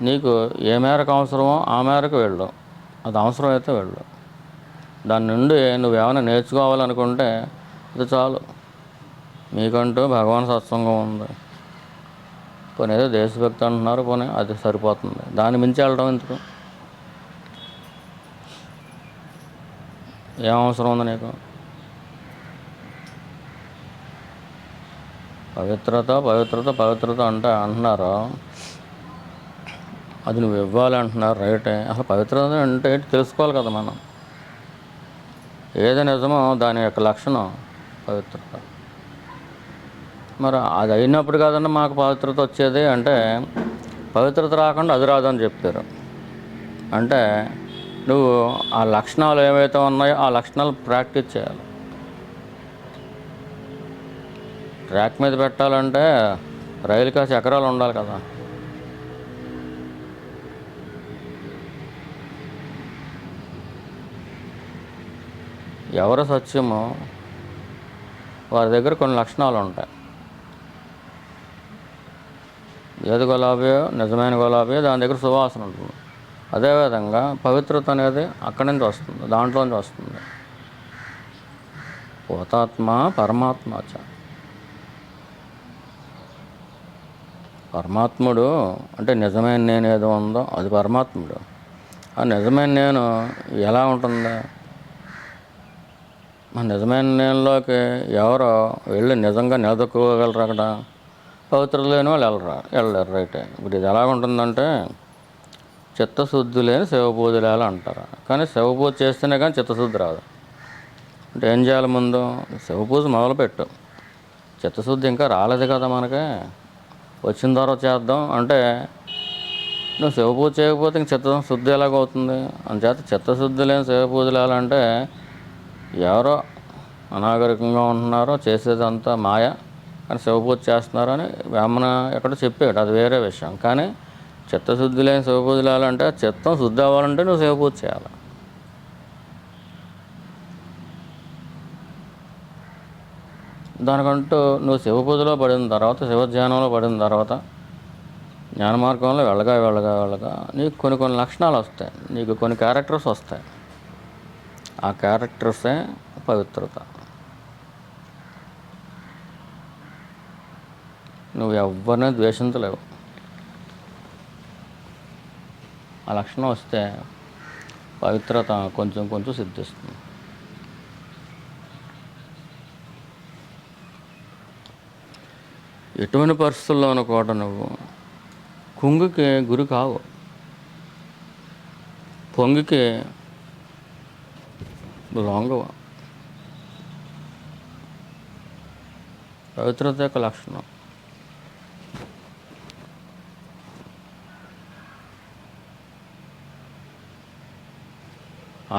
నీకు ఏ మేరకు అవసరమో ఆ మేరకు వెళ్ళు. అది అవసరమైతే వెళ్ళు. దాని నుండి నువ్వేమైనా నేర్చుకోవాలనుకుంటే అది చాలు. మీకంటూ భగవాన్ సత్సంగం ఉంది. పోనీ ఏదో దేశభక్తి అంటున్నారు, పోనీ అది సరిపోతుంది. దాన్ని మించి వెళ్ళడం ఎందుకు? ఏం అవసరం ఉంది నీకు? పవిత్రత పవిత్రత పవిత్రత అంటే అంటున్నారు. అది నువ్వు ఇవ్వాలి అంటున్నారు, రైటే. అసలు పవిత్రత అంటే ఏంటి తెలుసుకోవాలి కదా మనం. ఏది నిజమో దాని యొక్క లక్షణం పవిత్రత. మరి అది అయినప్పుడు కాదన్నా మాకు పవిత్రత వచ్చేది అంటే, పవిత్రత రాకుండా అది రాదని చెప్పారు. అంటే నువ్వు ఆ లక్షణాలు ఏవైతే ఉన్నాయో ఆ లక్షణాలు ప్రాక్టీస్ చేయాలి. ట్రాక్ మీద పెట్టాలంటే రైలు కాసి ఎకరాలు ఉండాలి కదా. ఎవరు సత్యమో వారి దగ్గర కొన్ని లక్షణాలు ఉంటాయి. ఏది గులాబీయో నిజమైన గులాబీయో దాని దగ్గర సువాసన ఉంటుంది. అదేవిధంగా పవిత్రత అనేది అక్కడి నుంచి వస్తుంది, దాంట్లోంచి వస్తుంది. భూతాత్మ పరమాత్మచ. పరమాత్ముడు అంటే నిజమైన నేను ఏదో ఉందో అది పరమాత్ముడు. ఆ నిజమైన నేను ఎలా ఉంటుంది? ఆ నిజమైన నేనులోకి ఎవరో వెళ్ళి నిజంగా నిలదొక్కోగలరు అక్కడ? పవిత్రత లేని వాళ్ళు వెళ్ళలేరు, రైటే. ఇప్పుడు ఇది ఎలాగుంటుందంటే, చిత్తశుద్ధి లేని శివపూజలు అంటారు. కానీ శివపూజ చేస్తేనే కానీ చిత్తశుద్ధి రాదు. అంటే ఏం చేయాలి? ముందు శివపూజ మొదలుపెట్టు. చిత్తశుద్ధి ఇంకా రాలేదు కదా మనకి, వచ్చిన తర్వాత చేద్దాం అంటే నువ్వు శివపూజ చేయకపోతే ఇంక చిత్తశుద్ధి ఎలాగవుతుంది? అందుచేత చిత్తశుద్ధి లేని శివపూజలు ఎలా అంటే, ఎవరో అనాగరికంగా ఉంటున్నారో, చేసేదంతా మాయ, కానీ శివపూజ చేస్తున్నారని వేమన ఎక్కడో చెప్పాడు, అది వేరే విషయం. కానీ చిత్తశుద్ధి లేని శివపూజలు ఎలా అంటే, చిత్తం శుద్ధి అవ్వాలంటే నువ్వు శివపూజ చేయాలి. దానికంటూ నువ్వు శివపూజలో పడిన తర్వాత, శివధ్యానంలో పడిన తర్వాత, జ్ఞాన మార్గంలో వెళ్ళగా నీకు కొన్ని లక్షణాలు వస్తాయి, నీకు కొన్ని క్యారెక్టర్స్ వస్తాయి. ఆ క్యారెక్టర్సే పవిత్రత. నువ్వు ఎవరిని ద్వేషించలేవు. ఆ లక్షణం వస్తే పవిత్రత కొంచెం కొంచెం సిద్ధిస్తుంది. ఎటువంటి పరిస్థితుల్లోనూ కూడా నువ్వు కుంగికి గురి కావు, పొంగికి లొంగవు. పవిత్రత యొక్క లక్షణం.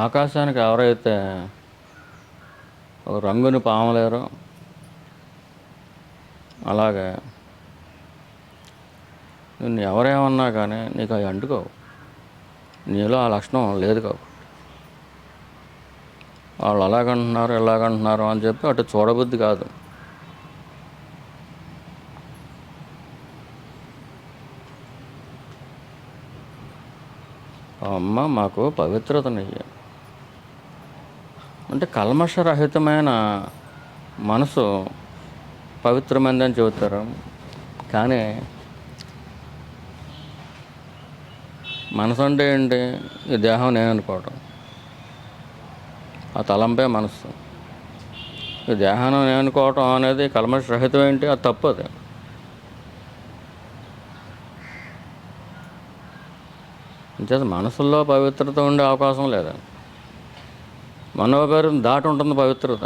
ఆకాశానికి ఎవరైతే ఒక రంగుని పామలేరో, అలాగే నిన్ను ఎవరేమన్నా కానీ నీకు అవి అంటుకోవు. నీలో ఆ లక్షణం లేదు కాబట్టి వాళ్ళు అలాగంటున్నారు ఇలాగంటున్నారు అని చెప్పి అటు చూడబుద్ధి కాదు. అమ్మ మాకు పవిత్రతనియ్యి అంటే, కల్మషరహితమైన మనసు పవిత్రమైందని చెబుతారు. కానీ మనసు అంటే ఏంటి? ఈ దేహం నేను అనుకోవటం, ఆ తలంపే మనసు. ఈ దేహాన్ని నేను అనుకోవటం అనేది కల్మషరహితం ఏంటి? అది తప్పదు. అంచేత మనసుల్లో పవిత్రత ఉండే అవకాశం లేదా? మనోపేరు దాటి ఉంటుంది పవిత్రత.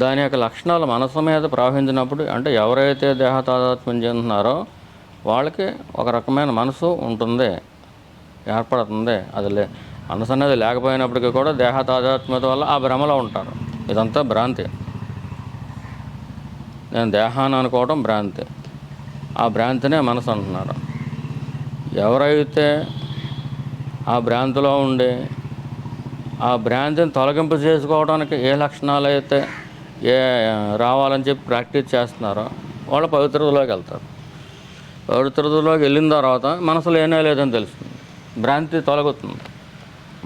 దాని యొక్క లక్షణాలు మనసు మీద ప్రవహించినప్పుడు, అంటే ఎవరైతే దేహ తాదాత్మ్యం చెందుతున్నారో వాళ్ళకి ఒక రకమైన మనసు ఉంటుంది, ఏర్పడుతుంది. అది మనసు అనేది లేకపోయినప్పటికీ కూడా దేహ తాదాత్మ్యత వల్ల ఆ భ్రమలో ఉంటారు. ఇదంతా భ్రాంతి. నేను దేహాన్ని అనుకోవడం భ్రాంతి. ఆ భ్రాంతినే మనసు అంటున్నారు. ఎవరైతే ఆ భ్రాంతిలో ఉండి ఆ భ్రాంతిని తొలగింపు చేసుకోవడానికి ఏ లక్షణాలు అయితే రావాలని చెప్పి ప్రాక్టీస్ చేస్తున్నారో వాళ్ళు పవిత్రతలోకి వెళ్తారు. పవిత్రతలోకి వెళ్ళిన తర్వాత మనసులో ఏనే లేదని తెలుస్తుంది, భ్రాంతి తొలగుతుంది.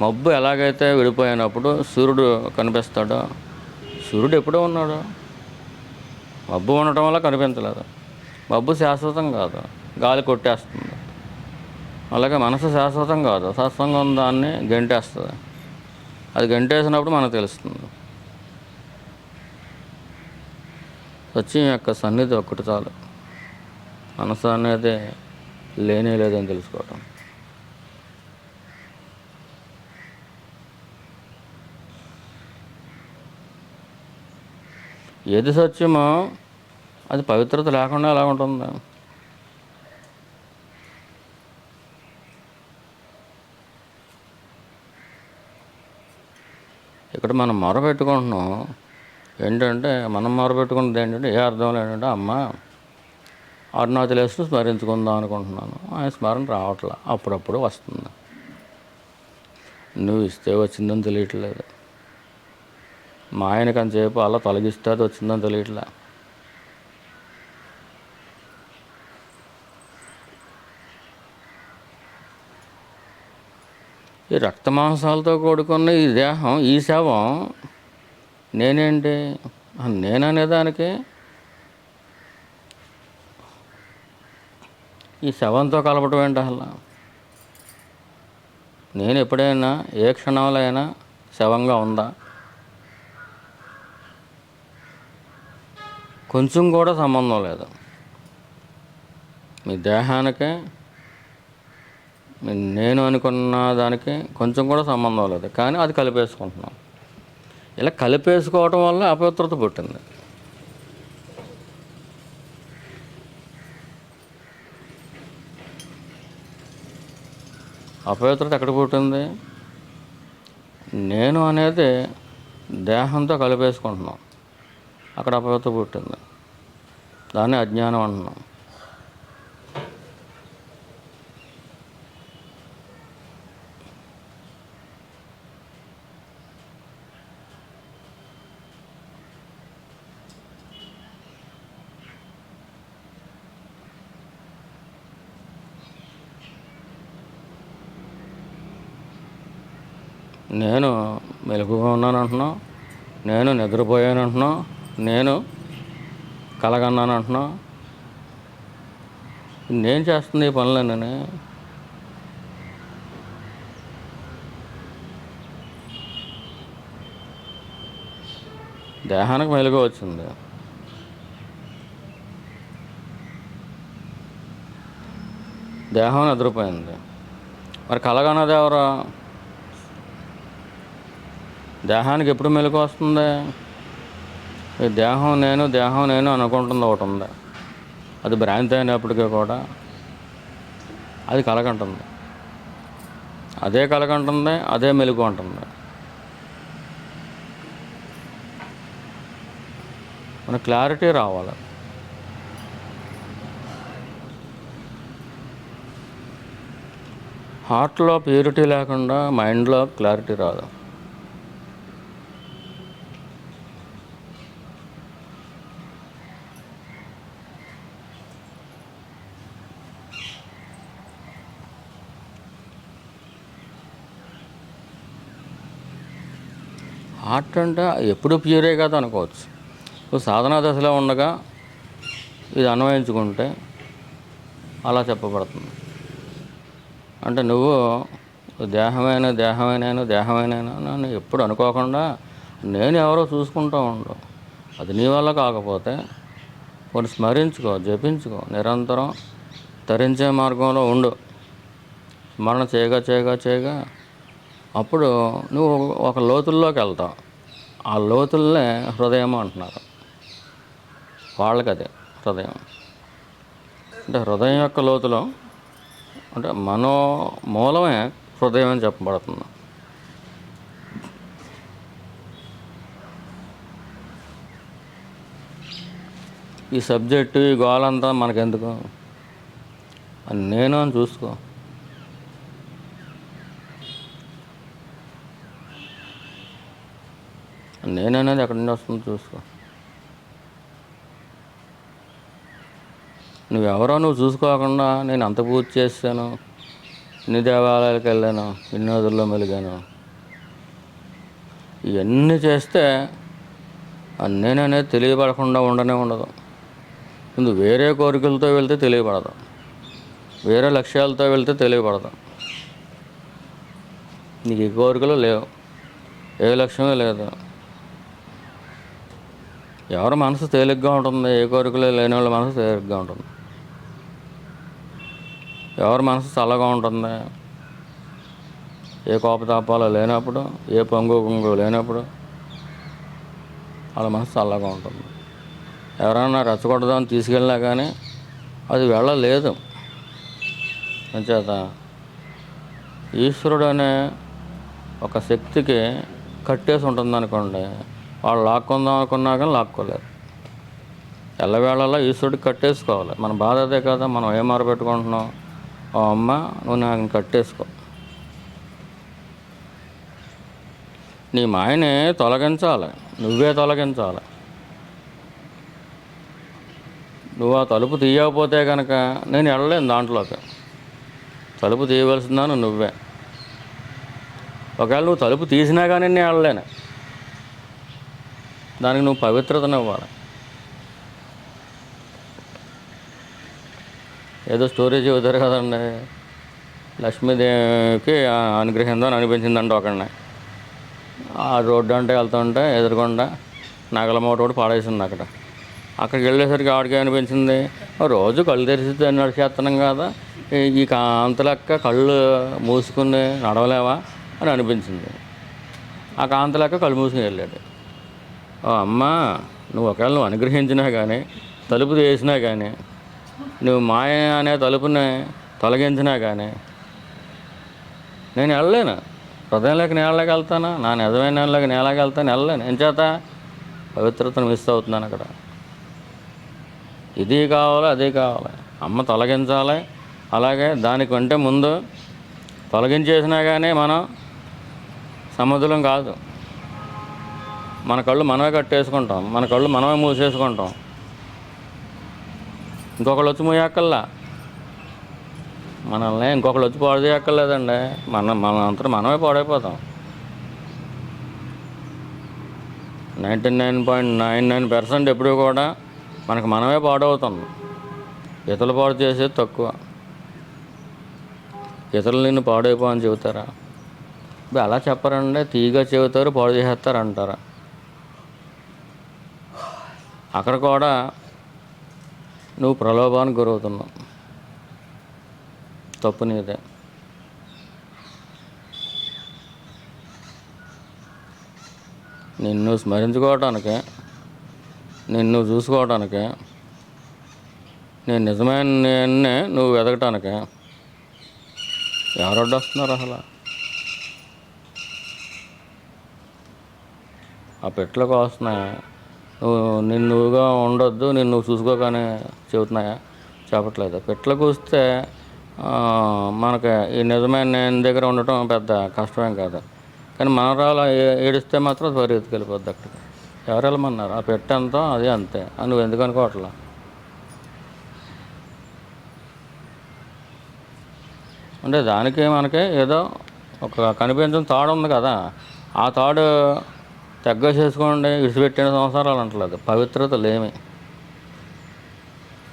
మబ్బు ఎలాగైతే విడిపోయినప్పుడు సూర్యుడు కనిపిస్తాడో, సూర్యుడు ఎప్పుడూ ఉన్నాడు, మబ్బు ఉండటం వల్ల కనిపించలేదు. మబ్బు శాశ్వతం కాదు, గాలి కొట్టేస్తుంది. అలాగే మనసు శాశ్వతం కాదు, సత్సంగం దాన్ని గెంటేస్తుంది. అది గంటేసినప్పుడు మనకు తెలుస్తుంది. సత్యం యొక్క సన్నిధి ఒక్కటి చాలు. మనసు అనేది లేనే లేదని తెలుసుకోవటం. ఏది సత్యమో అది పవిత్రత లేకుండా ఎలా ఉంటుంది? ఇక్కడ మనం మొరపెట్టుకుంటున్నాం ఏంటంటే, మనం మొరపెట్టుకున్నది ఏంటంటే, ఏ అర్థంలో ఏంటంటే, అమ్మ అరుణాచలేశ్వరుని స్మరించుకుందాం అనుకుంటున్నాను, ఆయన స్మరణ రావట్లా, అప్పుడప్పుడు వస్తుంది. నువ్వు ఇస్తే వచ్చిందని తెలియట్లేదు, మా ఆయనకి అంతసేపు అలా తొలగిస్తే అది వచ్చిందని తెలియట్లే. ఈ రక్త మాంసాలతో కూడుకున్న ఈ దేహం, ఈ శవం నేనేంటి? నేననేదానికి ఈ శవంతో కలపటం ఏంటి అసలు? నేను ఎప్పుడైనా ఏ క్షణంలో అయినా శవంగా ఉందా? కొంచెం కూడా సంబంధం లేదు. మీ దేహానికి నేను అనుకున్న దానికి కొంచెం కూడా సంబంధం లేదు, కానీ అది కలిపేసుకుంటున్నాం. ఇలా కలిపేసుకోవటం వల్ల అపవిత్రత పుట్టింది. అపవిత్రత ఎక్కడ పుట్టింది? నేను అనేది దేహంతో కలిపేసుకుంటున్నాం, అక్కడ అపవిత్రత పుట్టింది. దాన్ని అజ్ఞానం అంటున్నాం. నేను మెలకుగా ఉన్నాను అంటున్నావు, నేను నిద్రపోయాను అంటున్నావు, నేను కలగన్నాను అంటున్నావు. నేను చేస్తుంది ఈ పనులన్నీ. దేహానికి మెలుగు వచ్చింది, దేహం నిద్రపోయింది. మరి కలగన్నది ఎవరు? దేహానికి ఎప్పుడు మెలకు వస్తుంది? ఈ దేహం నేను అనుకుంటుంది ఒకటి ఉంది, అది భ్రాంతి అయినప్పటికీ కూడా అది కలగంటుంది, అదే కలగంటుంది, అదే మెలకు అంటుంది. మన క్లారిటీ రావాలి. హార్ట్లో ప్యూరిటీ లేకుండా మైండ్లో క్లారిటీ రాదు. హార్ట్ అంటే ఎప్పుడు ప్యూరే కాదు అనుకోవచ్చు. నువ్వు సాధనా దశలో ఉండగా ఇది అన్వయించుకుంటే అలా చెప్పబడుతుంది. అంటే నువ్వు దేహమైనా నన్ను ఎప్పుడు అనుకోకుండా నేను ఎవరో చూసుకుంటూ ఉండు. అది నీ వల్ల కాకపోతే కొన్ని స్మరించుకో, జపించుకో, నిరంతరం తరించే మార్గంలో ఉండు. స్మరణ చేయగా అప్పుడు నువ్వు ఒక లోతుల్లోకి వెళ్తావు. ఆ లోతుల్నే హృదయం అంటున్నారు. వాళ్ళకి అదే హృదయం అంటే, హృదయం యొక్క లోతులో అంటే మూలమే హృదయం అని చెప్పబడుతుంది. ఈ సబ్జెక్టు, ఈ గోలంతా మనకెందుకు? నేను అని చూసుకో. నేననేది ఎక్కడి నుండి వస్తుందో చూసుకో. నువ్వు చూసుకోకుండా నేను అంత పూజ చేశాను, ఇన్ని దేవాలయాలకు వెళ్ళాను, ఇన్ని నదుల్లో మెలిగాను, ఇవన్నీ చేస్తే నేననేది తెలియబడకుండా ఉండదు. నువ్వు వేరే కోరికలతో వెళ్తే తెలియబడదు, వేరే లక్ష్యాలతో వెళ్తే తెలియబడదు. నీకు ఈ కోరికలు లేవు, ఏ లక్ష్యమే లేదు. ఎవరి మనసు తేలిగ్గా ఉంటుంది? ఏ కోరికలు లేని వాళ్ళ మనసు తేలిగ్గా ఉంటుంది. ఎవరి మనసు చల్లగా ఉంటుంది? ఏ కోపతాపాలు లేనప్పుడు, ఏ పొంగు లేనప్పుడు వాళ్ళ మనసు చల్లగా ఉంటుంది. ఎవరైనా రెచ్చగొడదామని తీసుకెళ్ళినా కానీ అది వెళ్ళలేదు. అంచేత ఈశ్వరుడు అనే ఒక శక్తికి కట్టేసి ఉంటుంది అనుకోండి, వాళ్ళు లాక్కుందాం అనుకున్నా కానీ లాక్కోలేరు. ఎల్లవేళలా ఈశ్వరుడికి కట్టేసుకోవాలి. మన బాధ అదే కదా. మనం ఏం మొరపెట్టుకుంటున్నాం? ఓ అమ్మ, నువ్వు నాకు కట్టేసుకో. నీ మాయని తొలగించాలి, నువ్వే తొలగించాలి. నువ్వు ఆ తలుపు తీయకపోతే కనుక నేను వెళ్ళలేను దాంట్లోకి. తలుపు తీయవలసిందాను నువ్వే. ఒకవేళ నువ్వు తలుపు తీసినా కానీ నేను వెళ్ళలేను. దానికి నువ్వు పవిత్రతను ఇవ్వాలి. ఏదో స్టోరీ చెబుతారు కదండి, లక్ష్మీదేవికి అనుగ్రహిందని అనిపించిందంట ఒకడిని. ఆ రోడ్డు అంటే వెళ్తుంటే ఎదురుకుండా నగల మూట కూడా పాడేసింది అక్కడ. అక్కడికి వెళ్ళేసరికి ఆవిడకి అనిపించింది, రోజు కళ్ళు తెరిచి నడిచేస్తున్నాం కదా, ఈ కాంత లెక్క కళ్ళు మూసుకుని నడవలేవా అని అనిపించింది. ఆ కాంత లెక్క కళ్ళు మూసుకుని వెళ్ళాడు. ఓ అమ్మ, నువ్వు ఒకవేళ నువ్వు అనుగ్రహించినా కానీ, తలుపు తీసినా కానీ, నువ్వు మాయ అనే తలుపుని తొలగించినా కానీ నేను వెళ్ళలేను. హృదయంలోకి నేలలోకి వెళ్తాను, నా నిజమైన నేలలోకి నేలకి వెళ్తాను, వెళ్ళలేను. ఎంచేత పవిత్రతను మిస్ అవుతున్నాను అక్కడ. ఇది కావాలి, అది కావాలి. అమ్మ తొలగించాలి. అలాగే దానికంటే ముందు తొలగించేసినా కానీ మనం సముద్రం కాదు. మన కళ్ళు మనమే కట్టేసుకుంటాం, మన కళ్ళు మనమే మూసేసుకుంటాం. ఇంకొకళ్ళు వచ్చి మూయక్కల్లా, మనల్ని ఇంకొకళ్ళు వచ్చి పాడు చేయక్కర్లేదండి. మనంతా మనమే పాడైపోతాం. 99.99% ఎప్పుడూ కూడా మనకు మనమే పాడవుతాం. ఇతరులు పాడు చేసేది తక్కువ. ఇతరులు నిన్ను పాడైపో అని చెబుతారా? అలా చెప్పరండి. తీగా చెబుతారు, పాడు చేసేస్తారు అంటారా? అక్కడ కూడా నువ్వు ప్రలోభానికి గురవుతున్నావు. తప్పు నీదే. నిన్ను స్మరించుకోవటానికి, నిన్ను చూసుకోవటానికి, నేను నిజమైన నేనే నువ్వు వెతకటానికి ఎవరొడ్డు వస్తున్నారు అసలు? ఆ పెట్టలోకి వస్తున్నాయా? నువ్వు నిన్నుగా ఉండొద్దు, నిన్ను చూసుకోగానే చెబుతున్నాయా? చెప్పట్లేదు. పెట్టలోకి వస్తే మనకి ఈ నిజమైన నేను దగ్గర ఉండటం పెద్ద కష్టమేం కాదు. కానీ మనరాలు ఏడిస్తే మాత్రం పరిగెత్తుకెళ్ళిపోద్ది అక్కడికి. ఎవరు వెళ్ళమన్నారు? ఆ పెట్టంతా అది అంతే. నువ్వు ఎందుకు అనుకోవట్లా? అంటే దానికి మనకి ఏదో ఒక కనిపించిన తాడు ఉంది కదా, ఆ తాడు తగ్గేసేసుకోండి, విడిచిపెట్టిన సంవత్సరాలు అంటలేదు. పవిత్రత లేమి.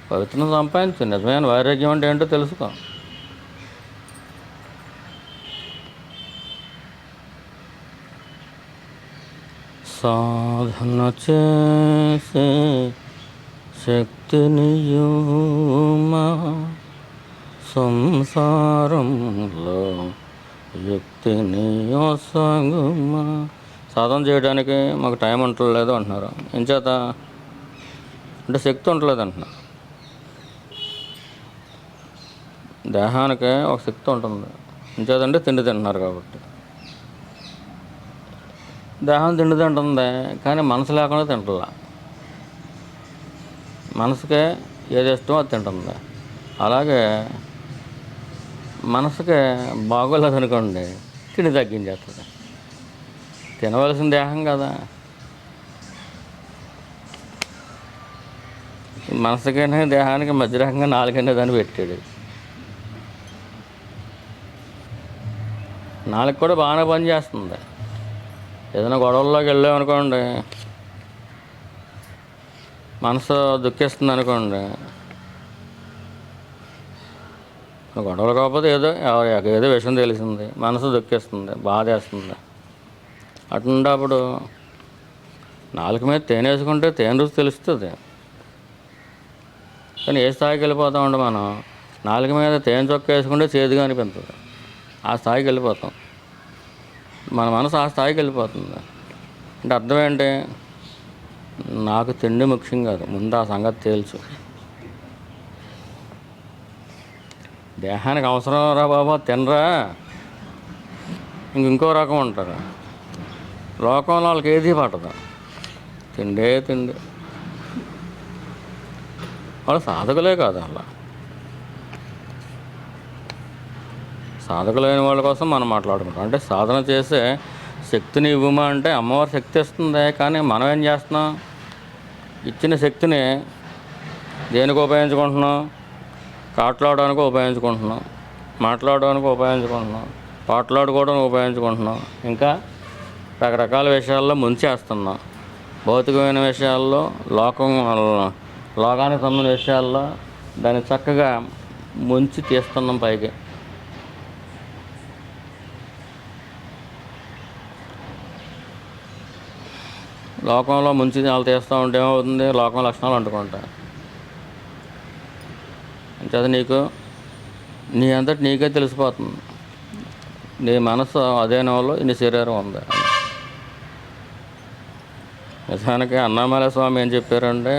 పవిత్రను సంపాదించు. నిజమైన వైరాగ్యం అంటే ఏంటో తెలుసుకో. సాధన చేసే శక్తినియుమా, సంసారంలో యుక్తినియోసగుమా. సాధన చేయడానికి మాకు టైం ఉండలేదు అంటున్నారు. ఎంచేత అంటే శక్తి ఉండలేదు అంటున్నారు. దేహానికి ఒక శక్తి ఉంటుంది. ఎంచేతంటే తిండి తింటున్నారు కాబట్టి. దేహం తిండి తింటుంది కానీ మనసు లేకుండా తింటుందా? మనసుకే ఏది ఇష్టమో అది తింటుంది. అలాగే మనసుకే బాగోలేదు అనుకోండి, తిండి తగ్గించేస్తుంది. తినవలసిన దేహం కదా. మనసుకైనా దేహానికి మధ్య రకంగా 4 దాన్ని పెట్టాడు. 4 కూడా బాగానే పనిచేస్తుంది. ఏదైనా గొడవల్లోకి వెళ్ళామనుకోండి, మనసు దుఃఖిస్తుంది అనుకోండి. గొడవలు కాకపోతే ఏదో విషయం తెలిసింది, మనసు దుఃఖిస్తుంది, బాధేస్తుంది. అటుండప్పుడు 4 మీద తేనె వేసుకుంటే తేనె రుచి తెలుస్తుంది. కానీ ఏ స్థాయికి వెళ్ళిపోతామండి మనం? నాలుగు మీద తేనె చొక్క వేసుకుంటే చేదుగా అనిపించదు. ఆ స్థాయికి వెళ్ళిపోతాం. మన మనసు ఆ స్థాయికి వెళ్ళిపోతుంది. అంటే అర్థం ఏంటి? నాకు తిండి ముఖ్యం కాదు, ముందు ఆ సంగతి తేల్చు. దేహానికి అవసరం రా బాబా, తినరా. ఇంకో రకం ఉంటారు, లోకంలో వాళ్ళకి ఏది పట్టదు, తిండే తిండి. వాళ్ళు సాధకులే కాదు. అలా సాధకులైన వాళ్ళ కోసం మనం మాట్లాడుకుంటాం. అంటే సాధన చేసే శక్తిని ఇవ్వమా అంటే అమ్మవారి శక్తి ఇస్తుంది, కానీ మనం ఏం చేస్తున్నాం? ఇచ్చిన శక్తిని దేనికి ఉపయోగించుకుంటున్నాం? కాట్లాడడానికి ఉపయోగించుకుంటున్నాం, మాట్లాడడానికి ఉపయోగించుకుంటున్నాం, పాటలాడుకోవడానికి ఉపయోగించుకుంటున్నాం, ఇంకా రకరకాల విషయాల్లో ముంచేస్తున్నాం. భౌతికమైన విషయాల్లో, లోకానికి సంబంధించిన విషయాల్లో దాన్ని చక్కగా ముంచి తీస్తున్నాం పైకి. లోకంలో ముంచి వాళ్ళు తీస్తూ ఉంటే ఏమవుతుంది? లోకం లక్షణాలు అంటుకుంటాయి. అంచేత నీకు నీ అంతటి నీకే తెలిసిపోతుంది, నీ మనసు అధీనంలో నీ శరీరం ఉంది. నిజానికి అన్నామలై స్వామి ఏం చెప్పారంటే,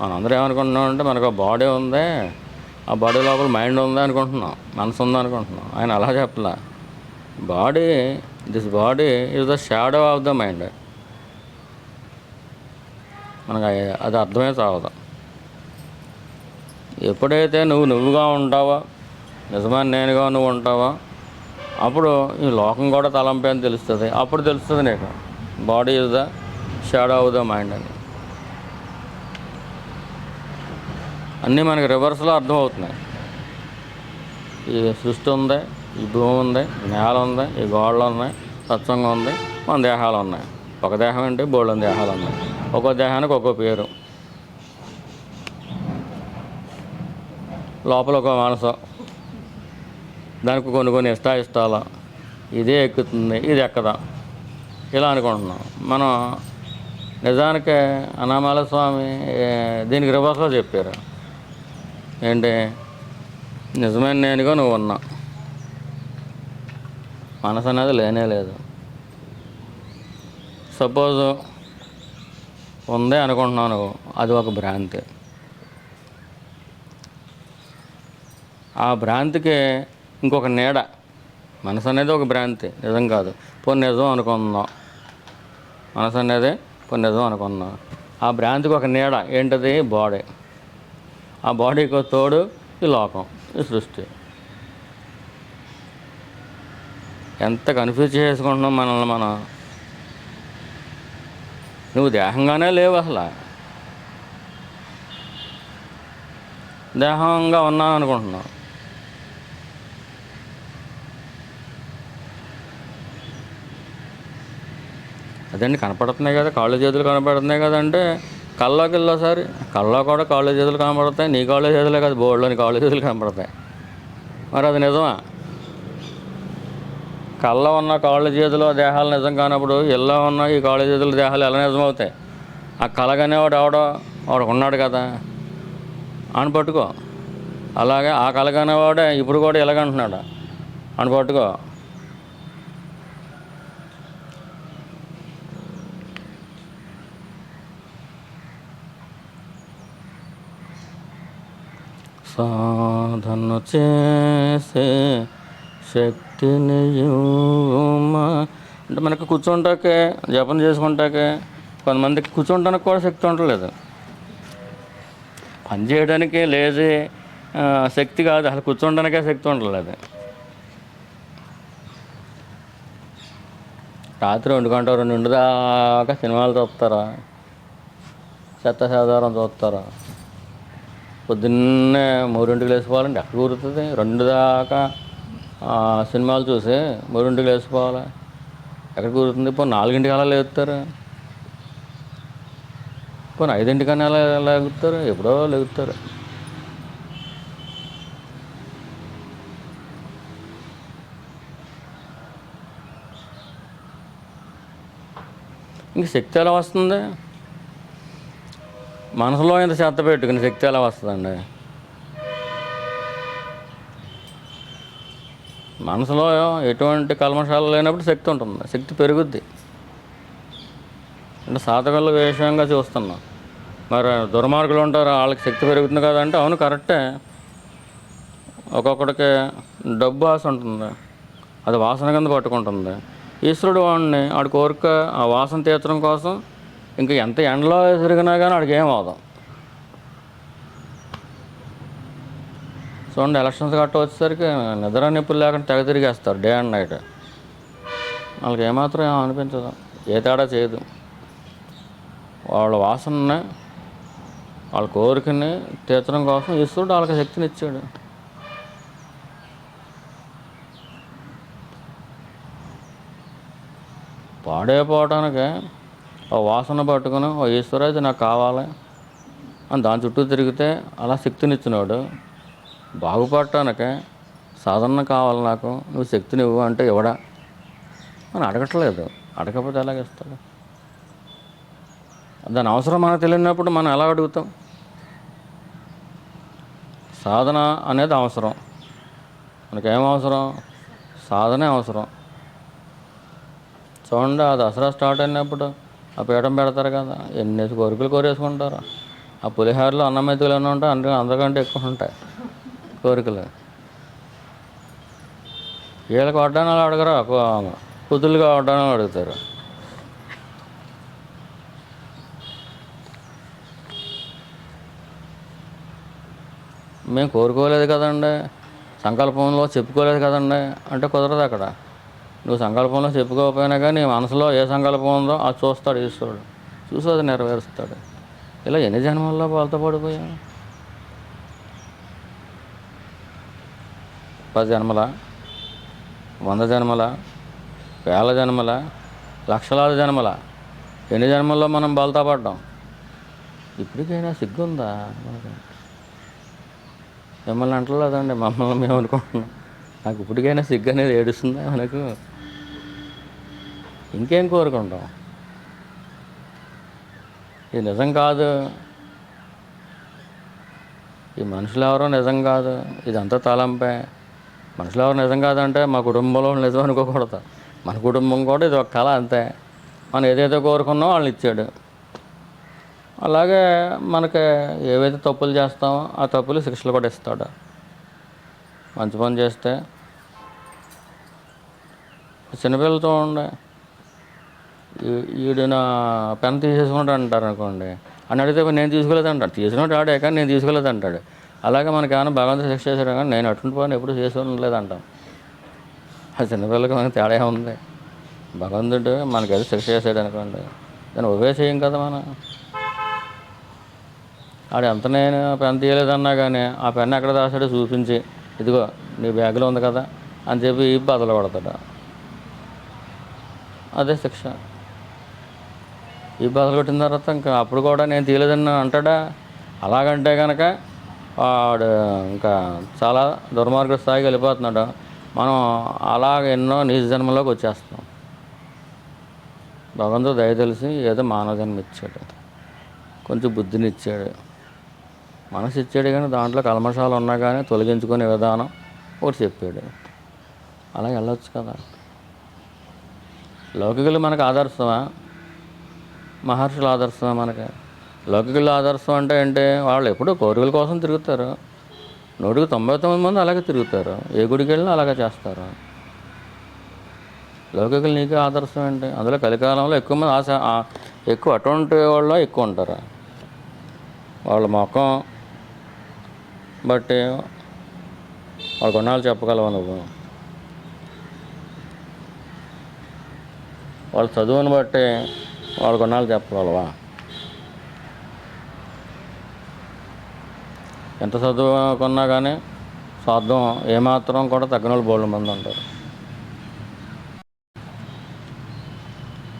మనందరూ ఏమనుకుంటున్నామంటే మనకు ఒక బాడీ ఉంది, ఆ బాడీ లోపల మైండ్ ఉంది అనుకుంటున్నాం, మనసు ఉంది అనుకుంటున్నాం. ఆయన అలా చెప్పలా. This body is the shadow of the mind. మనకు అది అర్థమే చావదు. ఎప్పుడైతే నువ్వుగా ఉంటావో, నిజమైన నేనుగా నువ్వు ఉంటావో, అప్పుడు ఈ లోకం కూడా తలంపే అని తెలుస్తుంది. అప్పుడు తెలుస్తుంది నీకు body is the shadow of the mind అని. అన్నీ మనకి రివర్స్లో అర్థమవుతున్నాయి. ఈ సృష్టి ఉంది, ఈ భూమి ఉంది, నేల ఉంది, ఈ గోడలు ఉన్నాయి, స్వచ్ఛంగా ఉంది, మన దేహాలు ఉన్నాయి. ఒక దేహం అంటే బోల్డెన్ దేహాలు ఉన్నాయి. ఒక్కో దేహానికి ఒక్కో పేరు. లోపల ఒక మనసు, దానికి కొన్ని ఇష్టాలు, ఇదే ఎక్కుతుంది, ఇది ఎక్కదా, ఇలా అనుకుంటున్నాం మనం. నిజానికి అన్నామలై స్వామి దీనికి రివర్స్లో చెప్పారు. ఏంటి? నిజమైన నేనుగా నువ్వు ఉన్నా, మనసు అనేది లేనే లేదు. సపోజ్ ఉంది అనుకుంటున్నాను, అది ఒక భ్రాంతి. ఆ భ్రాంతికి ఇంకొక నీడ. మనసు అనేది ఒక భ్రాంతి, నిజం కాదు. పోనీ నిజం అనుకుందాం, మనసు అనేది పోనీ నిజం అనుకుందాం. ఆ భ్రాంతికి ఒక నీడ ఏంటది? బాడీ. ఆ బాడీకి తోడు ఈ లోకం, ఈ సృష్టి. ఎంత కన్ఫ్యూజ్ చేసుకుంటున్నాం మనల్ని మనం. నువ్వు దేహంగానే లేవు అసలు, దేహంగా ఉన్నాను అనుకుంటున్నావు. అదండి కనపడుతున్నాయి కదా, కాళ్ళు చేతులు కనపడుతున్నాయి కదంటే కళ్ళలోకి వెళ్ళోసారి, కళ్ళలో కూడా కాళ్ళు చేతులు కనపడతాయి. నీ కాళ్ళు చేతులే కదా, బోర్డులోని కాళ్ళు చేతులు కనపడతాయి. మరి అది నిజమా? కళ్ళ ఉన్న కాళ్ళు చేతులు దేహాలు నిజం కానప్పుడు ఎలా ఉన్న ఈ కాళ్ళు చేతుల దేహాలు ఎలా నిజమవుతాయి? ఆ కలగనేవాడు వాడు ఉన్నాడు కదా అని పట్టుకో. అలాగే ఆ కలగనేవాడే ఇప్పుడు కూడా ఎలాగంటున్నాడు అని పట్టుకో. సాధన చేసే శక్తిని అంటే మనకు కూర్చుంటాకే, జపం చేసుకుంటాకే, కొంతమందికి కూర్చుంటానికి కూడా శక్తి ఉండలేదు. పని చేయడానికి లేజీ శక్తి కాదు, అసలు కూర్చోడానికే శక్తి ఉండలేదు. రాత్రి 2 గంటలు 2 దాకా సినిమాలు చూస్తారా, చెత్త సాధారణ చూస్తారా. పొద్దున్నే 3 లేచిపోవాలంటే ఎక్కడ కుదురుతుంది? 2 దాకా సినిమాలు చూసి 3 లేచిపోవాలి, ఎక్కడ కుదురుతుంది? పోనీ 4 అలా లేగుతారు, పోనీ 5 అలా లేగుతారు, ఎప్పుడో లేగుతారు. ఇంక శక్తి ఎలా వస్తుంది? మనసులో ఇంత చెత్త పెట్టుకుని శక్తి ఎలా వస్తుందండి? మనసులో ఎటువంటి కల్మషాలు లేనప్పుడు శక్తి ఉంటుంది, శక్తి పెరుగుద్ది. అంటే సాధకుల విషయంగా చూస్తున్నాం. మరి దుర్మార్గులు ఉంటారు, వాళ్ళకి శక్తి పెరుగుతుంది కదంటే అవును కరెక్టే. ఒక్కొక్కడికి డబ్బు ఆశ ఉంటుంది, అది వాసన కింద పట్టుకుంటుంది. ఈశ్వరుడు వాడిని ఆడి కోరిక ఆ వాసన తీర్చడం కోసం ఇంకా ఎంత ఎండలో తిరిగినా కానీ ఆడికి ఏం అవదాం. చూడండి, ఎలక్షన్స్ గట్ట వచ్చేసరికి నిద్ర నిప్పులు లేకుండా తెగ తిరిగేస్తారు డే అండ్ నైట్. వాళ్ళకి ఏమాత్రం ఏం అనిపించదు, ఏ తేడా చేయదు. వాళ్ళ వాసనని వాళ్ళ కోరికని తీర్చడం కోసం ఈశ్వరుడు వాళ్ళకి శక్తిని ఇచ్చాడు. పాడైపోవడానికి ఆ వాసన పట్టుకుని ఓ ఈశ్వర ఇది నాకు కావాలి అని దాని చుట్టూ తిరిగితే అలా శక్తినిచ్చినాడు. బాగుపడటానికి సాధన కావాలి, నాకు నువ్వు శక్తిని ఇవ్వు అంటే ఇవ్వడా అని అడగట్లేదు. అడగకపోతే ఎలాగిస్తాడు? దాని అవసరం మనకు తెలియనప్పుడు మనం ఎలా అడుగుతాం? సాధన అనేది అవసరం. మనకేం అవసరం? సాధనే అవసరం. చూడండి, ఆ దసరా స్టార్ట్ అయినప్పుడు ఆ పీఠం పెడతారు కదా, ఎన్ని కోరికలు కోరేసుకుంటారు. ఆ పులిహారలో అన్నం మెతుకులు ఎన్ని ఉంటాయి, అందరికంటే ఎక్కువ ఉంటాయి కోరికలు. వీళ్ళకి వడ్డానాలు అడగరా, కుదులుగా వడ్డానాలు అడుగుతారు. మేము కోరుకోలేదు కదండి, సంకల్పంలో చెప్పుకోలేదు కదండి అంటే కుదరదు. అక్కడ నువ్వు సంకల్పంలో చెప్పుకోకపోయినా కానీ నీ మనసులో ఏ సంకల్పం ఉందో అది చూస్తాడు ఈశ్వరుడు, చూసి అది నెరవేరుస్తాడు. ఇలా ఎన్ని జన్మల్లో వాళ్ళతో పడిపోయాం? 10 జన్మల, 100 జన్మల, వేల జన్మల, లక్షలాది జన్మల, ఎన్ని జన్మల్లో మనం బలతా పడ్డాం? ఇప్పటికైనా సిగ్గుందా మనకి? మిమ్మల్ని అంటలేదండి, మమ్మల్ని మేము అనుకుంటున్నాం. నాకు ఇప్పటికైనా సిగ్గు అనేది ఏడుస్తుందా మనకు? ఇంకేం కోరుకుంటాం? ఇది నిజం కాదు, ఈ మనుషులు ఎవరో నిజం కాదు, ఇదంతా తలంపే. మనుషులు ఎవరు నిజం కాదంటే మా కుటుంబంలో నిజం అనుకోకూడదు. మన కుటుంబం కూడా ఇది ఒక కళ అంతే. మనం ఏదైతే కోరుకున్నామో వాళ్ళని ఇచ్చాడు. అలాగే మనకి ఏవైతే తప్పులు చేస్తామో ఆ తప్పులు శిక్షలు కూడా ఇస్తాడు. మంచి పని చేస్తే చిన్నపిల్లలు చూడండి, ఈడు నా పెన్ తీసేసుకుంటా అంటారు అనుకోండి, అని అడిగితే నేను తీసుకోలేదు అంటాడు. తీసుకున్నట్టు ఆడే కానీ నేను తీసుకోలేదు అంటాడు. అలాగే మనకి ఏమైనా భగవంతుడు శిక్ష చేశాడు కానీ నేను అటువంటి పని ఎప్పుడు చేసుకోలేదు అంటాం. ఆ చిన్నపిల్లలకి మనకి తేడా ఉంది. భగవంతుడు మనకి ఏదో శిక్ష చేశాడు అనుకోండి, దాన్ని ఒవే చేయం కదా మనం. ఆడు ఎంత నేను పెన్ తీయలేదన్నా కానీ ఆ పెన్ ఎక్కడ దాచాడో చూపించి, ఇదిగో నీ బ్యాగ్లో ఉంది కదా అని చెప్పి ఈ బదులు కొడతాడు. అదే శిక్ష. ఈ బదులు కొట్టిన తర్వాత ఇంకా అప్పుడు కూడా నేను తీయలేదని అంటాడా? అలాగంటే కనుక వాడు ఇంకా చాలా దుర్మార్గ స్థాయికి వెళ్ళిపోతున్నాడు. మనం అలాగ ఎన్నో నీచ జన్మలోకి వచ్చేస్తున్నాం. భగవంతుడు దయ తెలిసి ఏదో మానవ జన్మ ఇచ్చాడు, కొంచెం బుద్ధిని ఇచ్చాడు, మనసు ఇచ్చాడు. కానీ దాంట్లో కల్మషాలు ఉన్నా కానీ తొలగించుకునే విధానం ఒకటి చెప్పాడు. అలా వెళ్ళొచ్చు కదా. లౌకికులు మనకు ఆదర్శమా? మహర్షుల ఆదర్శమా మనకి? లౌకికుల ఆదర్శం అంటే ఏంటి? వాళ్ళు ఎప్పుడూ కోరికల కోసం తిరుగుతారు. 100కి 99 మంది అలాగే తిరుగుతారు, ఏ గుడికి వెళ్ళినా అలాగే చేస్తారు. లౌకికులు నీకే ఆదర్శం ఏంటి? అందులో కలికాలంలో ఎక్కువ మంది ఎక్కువ అటువంటి వాళ్ళు ఎక్కువ ఉంటారు. వాళ్ళ మొఖం బట్టి వాళ్ళ గుణాలు చెప్పగలవు నువ్వు. వాళ్ళ చదువుని బట్టి వాళ్ళ గుణాలు చెప్పగలవా? ఎంత చదువుకున్నా కానీ స్వార్థం ఏమాత్రం కూడా తగ్గిన వాళ్ళు బోల్డ్ మంది ఉంటారు.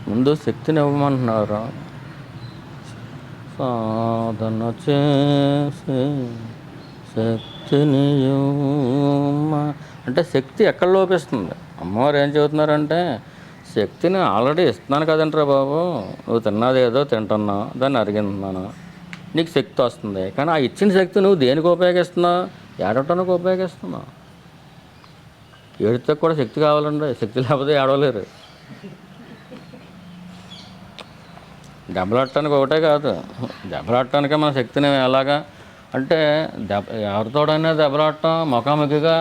ముందు శక్తిని ఇవ్వమంటున్నారు. సాధన చేసి శక్తిని అంటే శక్తి ఎక్కడ లోపిస్తుంది? అమ్మవారు ఏం చెబుతున్నారంటే, శక్తిని ఆల్రెడీ ఇస్తున్నాను కదంటారా బాబు, నువ్వు తిన్నది ఏదో తింటున్నావు, దాన్ని అరిగింటున్నాను, నీకు శక్తి వస్తుంది. కానీ ఆ ఇచ్చిన శక్తి నువ్వు దేనికి ఉపయోగిస్తున్నావు? ఏడవటానికి ఉపయోగిస్తున్నావు. ఏడితే కూడా శక్తి కావాలండి. శక్తి లేకపోతే ఏడవలేరు. దెబ్బలాడటానికి ఒకటే కాదు, దెబ్బలాడటానికే మన శక్తిని ఎలాగా అంటే ఎవరితోడైనా దెబ్బలాడటం ముఖాముఖిగా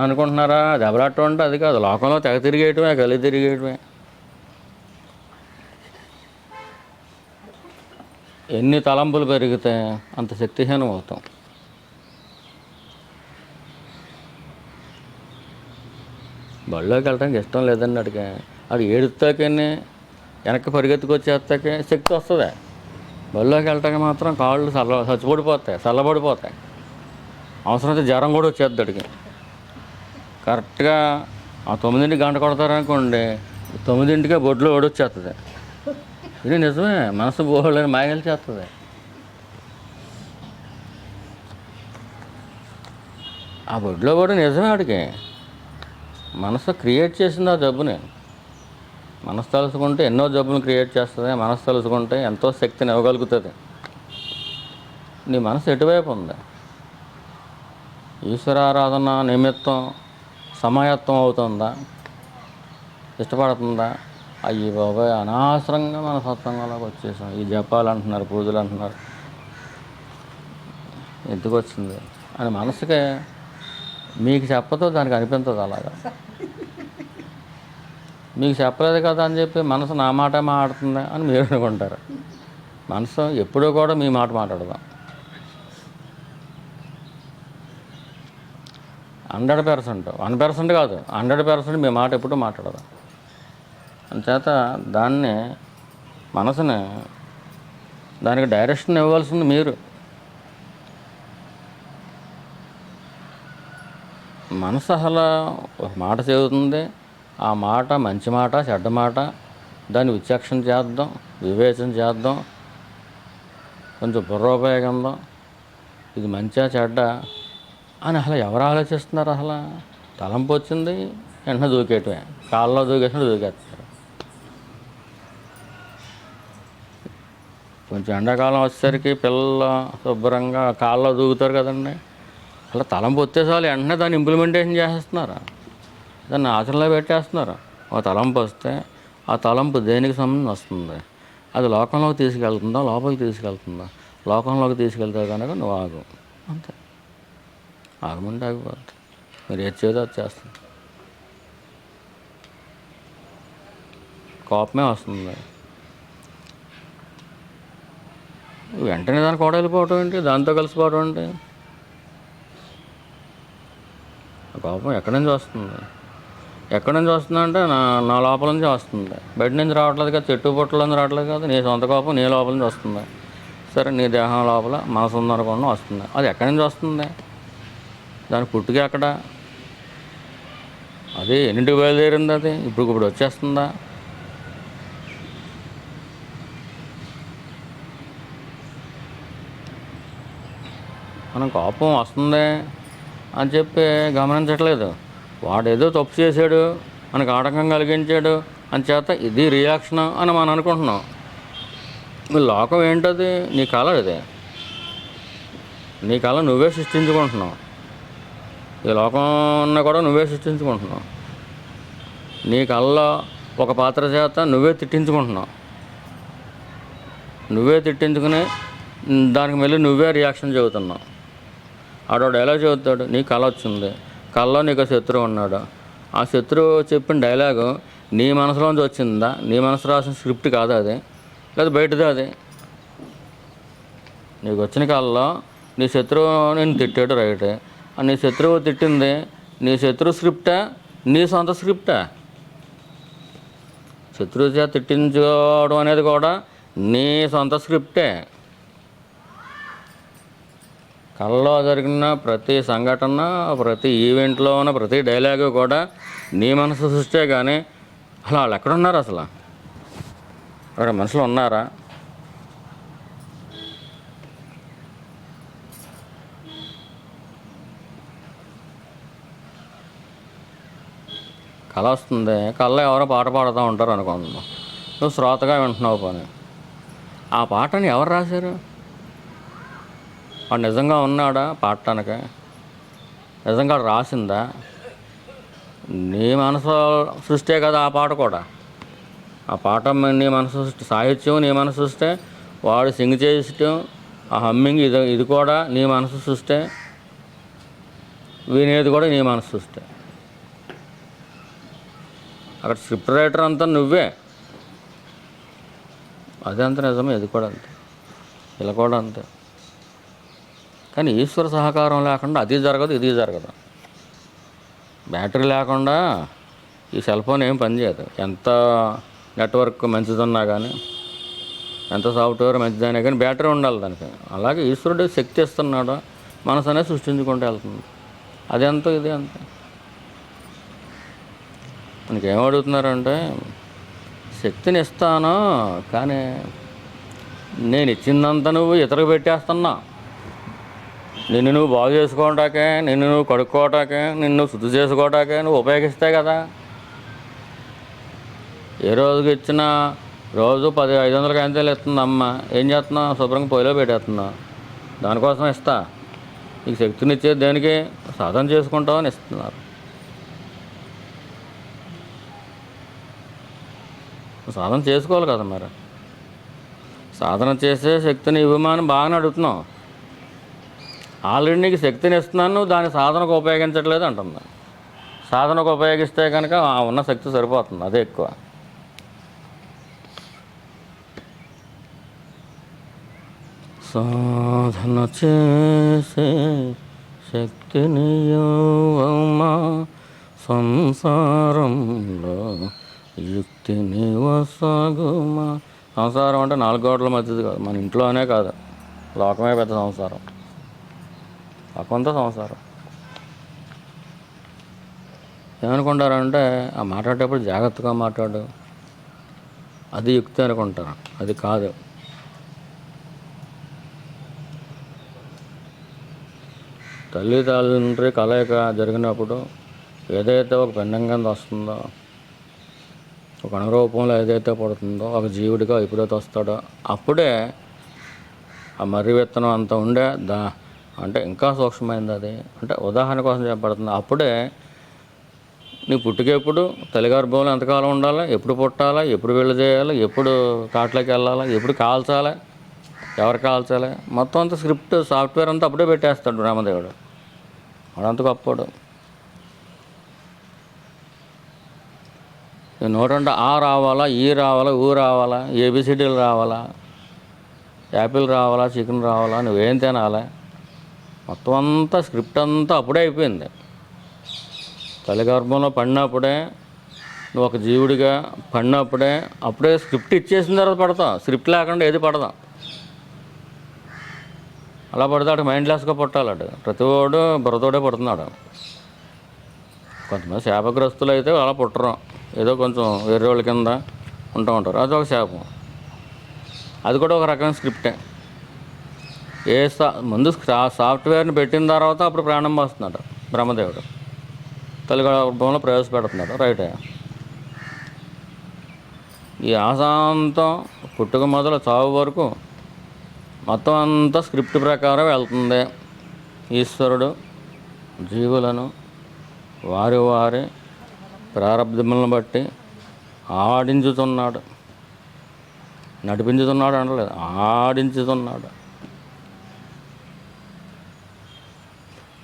అనుకుంటున్నారా? దెబ్బలాడటం అంటే అది కాదు. లోకంలో తెగ తిరిగేయటమే, కలిగి తిరిగేయటమే. ఎన్ని తలంపులు పెరిగితే అంత శక్తిహీనం అవుతాం. బళ్ళోకి వెళ్ళడానికి ఇష్టం లేదండి అడిగా. అది ఏడుతాకనే వెనక్కి పరిగెత్తుకొచ్చేస్తాకే శక్తి వస్తుంది. బళ్ళోకి వెళ్ళటానికి మాత్రం కాళ్ళు చల్లబడిపోతాయి. అవసరమైతే జ్వరం కూడా వచ్చేద్ది అడిగి. కరెక్ట్గా ఆ 9ంటికి గంట కొడతారనుకోండి, 9ంటికే బొడ్లో ఓడొచ్చేస్తుంది. ఇది నిజమే. మనసు బోళ్ళని మాయలు చేస్తుంది. ఆ బొడ్లో కూడా నిజమే. ఆడికి మనసు క్రియేట్ చేసింది ఆ జబ్బుని. మనసు తలుచుకుంటే ఎన్నో జబ్బులు క్రియేట్ చేస్తుంది. మనసు తలుచుకుంటే ఎంతో శక్తిని ఇవ్వగలుగుతుంది. నీ మనసు ఎటువైపు ఉంది? ఈశ్వరారాధన నిమిత్తం సమాయత్తం అవుతుందా? ఇష్టపడుతుందా? అయ్యి బాబాయ్ అనవసరంగా మన సత్సంగంలోకి వచ్చేసాం. ఈ జపాలు అంటున్నారు, పూజలు అంటున్నారు, ఎందుకు వచ్చింది అని మనసుకే మీకు చెప్పతో దానికి అనిపించదు. అలాగా మీకు చెప్పలేదు కదా అని చెప్పి మనసు నా మాట మాట్లాడుతుంది అని మీరు అనుకుంటారు. మనసు ఎప్పుడూ కూడా మీ మాట మాట్లాడదాం. 100%, 1% కాదు, 100% మీ మాట ఎప్పుడూ మాట్లాడదాం. అంచేత దాన్ని మనసుని దానికి డైరెక్షన్ ఇవ్వాల్సింది మీరు. మనసు అసలు ఒక మాట చెబుతుంది. ఆ మాట మంచి మాట, చెడ్డ మాట, దాన్ని విచక్షణ చేద్దాం, వివేచన చేద్దాం, కొంచెం బుర్రోపయోగందాం. ఇది మంచా చెడ్డ అని అసలు ఎవరు ఆలోచిస్తున్నారు? అసలు తలంపు వచ్చింది వెంటనే దూకేయటమే. కాళ్ళలో దూకేసినట్టు దూకేస్తారు. కొంచెం ఎండాకాలం వచ్చేసరికి పిల్లలు శుభ్రంగా కాళ్ళలో దూకుతారు కదండి. అలా తలంపు వచ్చేసారి వెంటనే దాన్ని ఇంప్లిమెంటేషన్ చేసేస్తున్నారు, దాన్ని ఆచరణలో పెట్టేస్తున్నారు. ఒక తలంపు వస్తే ఆ తలంపు దేనికి సంబంధం వస్తుంది? అది లోకంలోకి తీసుకెళ్తుందా, లోపలికి తీసుకెళ్తుందా? లోకంలోకి తీసుకెళ్తే కనుక నువ్వు ఆగు, అంతే. ఆగమంటే ఆగిపోద్ది. మీరు ఏది చేదో అది చేస్తుంది. కోపమే వస్తుంది. వెంటనే దానికి కూడా వెళ్ళిపోవటం ఏంటి? దాంతో కలిసిపోవటం ఏంటి? కోపం ఎక్కడి నుంచి వస్తుంది? ఎక్కడి నుంచి వస్తుందంటే నా లోపల నుంచి వస్తుంది. బయట నుంచి రావట్లేదు కదా, చెట్టు పుట్టల నుంచి రావట్లేదు కదా. నీ సొంత కోపం నీ లోపల నుంచి వస్తుంది. సరే, నీ దేహం లోపల మనసు ఉందనుకోండి వస్తుంది. అది ఎక్కడి నుంచి వస్తుంది? దాని పుట్టుక ఎక్కడ? అది ఎన్నింటికి బయలుదేరింది? అది ఇప్పుడు వచ్చేస్తుందా? మనం కోపం వస్తుంది అని చెప్పి గమనించట్లేదు. వాడేదో తప్పు చేశాడు, మనకు ఆటంకం కలిగించాడు అని చేత ఇది రియాక్షన్ అని మనం అనుకుంటున్నాం. మీ లోకం ఏంటది? నీ కళ. ఇది నీ కళ నువ్వే సృష్టించుకుంటున్నావు. ఈ లోకం కూడా నువ్వే సృష్టించుకుంటున్నావు. నీ కళ్ళలో ఒక పాత్ర చేత నువ్వే తిట్టించుకుంటున్నావు. నువ్వే తిట్టించుకుని దానికి మళ్ళీ నువ్వే రియాక్షన్ చెబుతున్నావు. ఆడవాడు ఎలా చెబుతాడు? నీ కళ వచ్చింది, కళ్ళలో నీకు శత్రువు ఉన్నాడు. ఆ శత్రువు చెప్పిన డైలాగు నీ మనసులోంచి వచ్చిందా? నీ మనసు రాసిన స్క్రిప్ట్ కాదా అది? లేదా బయటదే అది? నీకు వచ్చిన కళ్ళలో నీ శత్రువు నేను తిట్టాడు, రైటే. నీ శత్రువు తిట్టింది నీ శత్రువు స్క్రిప్టా, నీ సొంత స్క్రిప్టా? శత్రువు చేత తిట్టించుకోవడం అనేది కూడా నీ సొంత స్క్రిప్టే. కళ్ళలో జరిగిన ప్రతి సంఘటన, ప్రతి ఈవెంట్లో ఉన్న ప్రతి డైలాగు కూడా నీ మనసు సృష్టే. కానీ అసలు వాళ్ళు ఎక్కడున్నారు? అసలు అక్కడ మనుషులు ఉన్నారా? కళ వస్తుంది, కళ్ళలో ఎవరో పాట పాడుతూ ఉంటారు అనుకుంటున్నావు. నువ్వు శ్రోతగా వింటున్నావు. పని ఆ పాటని ఎవరు రాశారు? వాడు నిజంగా ఉన్నాడా పాడటానికి? నిజంగా రాసిందా? నీ మనసు సృష్టే కదా ఆ పాట కూడా. ఆ పాట నీ మనసు సృష్టి, సాహిత్యం నీ మనసు సృష్టే, వాడు సింగ్ చేయటం, ఆ హమ్మింగ్ ఇది కూడా నీ మనసు సృష్టే, వినేది కూడా నీ మనసు సృష్టే. అక్కడ స్క్రిప్ట్ రైటర్ అంతా నువ్వే. అదే అంత నిజమే, ఇది కూడా అంతే, ఇలా కూడా అంతే. కానీ ఈశ్వర సహకారం లేకుండా అది జరగదు, ఇది జరగదు. బ్యాటరీ లేకుండా ఈ సెల్ ఫోన్ ఏం పనిచేయదు. ఎంత నెట్వర్క్ మంచిదన్నా కానీ, ఎంత సాఫ్ట్వేర్ మంచిదైనా కానీ బ్యాటరీ ఉండాలి దానికి. అలాగే ఈశ్వరుడు శక్తి ఇస్తున్నాడు, మనసు అనేది సృష్టించుకుంటూ వెళ్తుంది. అదెంతో ఇది అంతే. మనకి ఏమడుగుతున్నారంటే, శక్తిని ఇస్తాను కానీ నేను ఇచ్చిందంతా నువ్వు ఇతరులకు పెట్టేస్తున్నా. నిన్ను నువ్వు బాగు చేసుకోవటాకే, నిన్ను నువ్వు కడుక్కోవటాకే, నిన్ను శుద్ధి చేసుకోవటాకే నువ్వు ఉపయోగిస్తాయి కదా. ఏ రోజుకి ఇచ్చినా రోజు 500 కాంతలు ఇస్తుంది అమ్మ, ఏం చేస్తున్నావు? శుభ్రంగా పొయ్యిలో పెట్టేస్తున్నావు. దానికోసం ఇస్తా. నీకు శక్తిని ఇచ్చేది దేనికి? సాధన చేసుకుంటావని ఇస్తున్నారు. సాధన చేసుకోవాలి కదా మరి. సాధన చేసే శక్తిని ఇవ్వమని బాగానే అడుగుతున్నావు. ఆల్రెడీ నీకు శక్తిని ఇస్తున్నాను, నువ్వు దాని సాధనకు ఉపయోగించట్లేదు అంటుంది. సాధనకు ఉపయోగిస్తే కనుక ఉన్న శక్తి సరిపోతుంది, అదే ఎక్కువ. సాధన చేసే శక్తిని యోమా సంసారంలో యుక్తిని వసాగుమా. సంసారం అంటే 4 గోడల మధ్యది కాదు, మన ఇంట్లోనే కాదు, లోకమే పెద్ద సంసారం. లోకంతో సంసారం. ఏమనుకుంటారంటే ఆ మాట్లాడేటప్పుడు జాగ్రత్తగా మాట్లాడు, అది యుక్తి అనుకుంటారు. అది కాదు. తల్లిదండ్రి కలయిక జరిగినప్పుడు ఏదైతే ఒక పిండం కింద వస్తుందో, ఒక అణురూపంలో ఏదైతే పడుతుందో, ఒక జీవుడిగా ఎప్పుడైతే వస్తాడో అప్పుడే ఆ మర్రి విత్తనం అంత ఉండే అంటే ఇంకా సూక్ష్మమైంది అది. అంటే ఉదాహరణ కోసం చెప్పబడుతుంది. అప్పుడే నీ పుట్టుకెప్పుడు, తల్లి గర్భంలో ఎంతకాలం ఉండాలి, ఎప్పుడు పుట్టాలా, ఎప్పుడు పెళ్లి చేయాలి, ఎప్పుడు కాట్లోకి వెళ్ళాలి, ఎప్పుడు కాల్చాలి, ఎవరు కాల్చాలి, మొత్తం అంతా స్క్రిప్ట్ సాఫ్ట్వేర్ అంతా అప్పుడే పెట్టేస్తాడు బ్రహ్మదేవుడు. వాడంత గొప్పడు. నోటంటే ఆ రావాలా, ఈ రావాలా, ఊ రావాలా, ఏబిసిడీలు రావాలా, యాపిల్ రావాలా, చికెన్ రావాలా, నువ్వేం తినాలా, మొత్తం అంతా స్క్రిప్ట్ అంతా అప్పుడే అయిపోయింది. తల్లి గర్భంలో పడినప్పుడే, నువ్వు ఒక జీవుడిగా పడినప్పుడే అప్పుడే స్క్రిప్ట్ ఇచ్చేసిన తర్వాత పడతావు. స్క్రిప్ట్ లేకుండా ఏది పడదాం. అలా పడితే అటు మైండ్లెస్గా పుట్టాలడు. ప్రతివాడు బురదోడే పుడుతున్నాడు. కొంతమంది శాపగ్రస్తులు అయితే అలా పుట్టరు, ఏదో కొంచెం వేరే వాళ్ళ కింద ఉంటూ ఉంటారు. అది ఒక శాపం. అది కూడా ఒక రకమైన స్క్రిప్టే. ముందు సాఫ్ట్వేర్ని పెట్టిన తర్వాత అప్పుడు ప్రాణం పోస్తున్నాడు బ్రహ్మదేవుడు. తల్లి గర్భంలో ప్రవేశపెడుతున్నాడు. రైటే. ఈ ఆశాంతం పుట్టుక మొదలు చావు వరకు మొత్తం అంతా స్క్రిప్ట్ ప్రకారం వెళ్తుంది. ఈశ్వరుడు జీవులను వారి వారి ప్రారంభములను బట్టి ఆడించుతున్నాడు. నడిపించుతున్నాడు అనలేదు, ఆడించుతున్నాడు.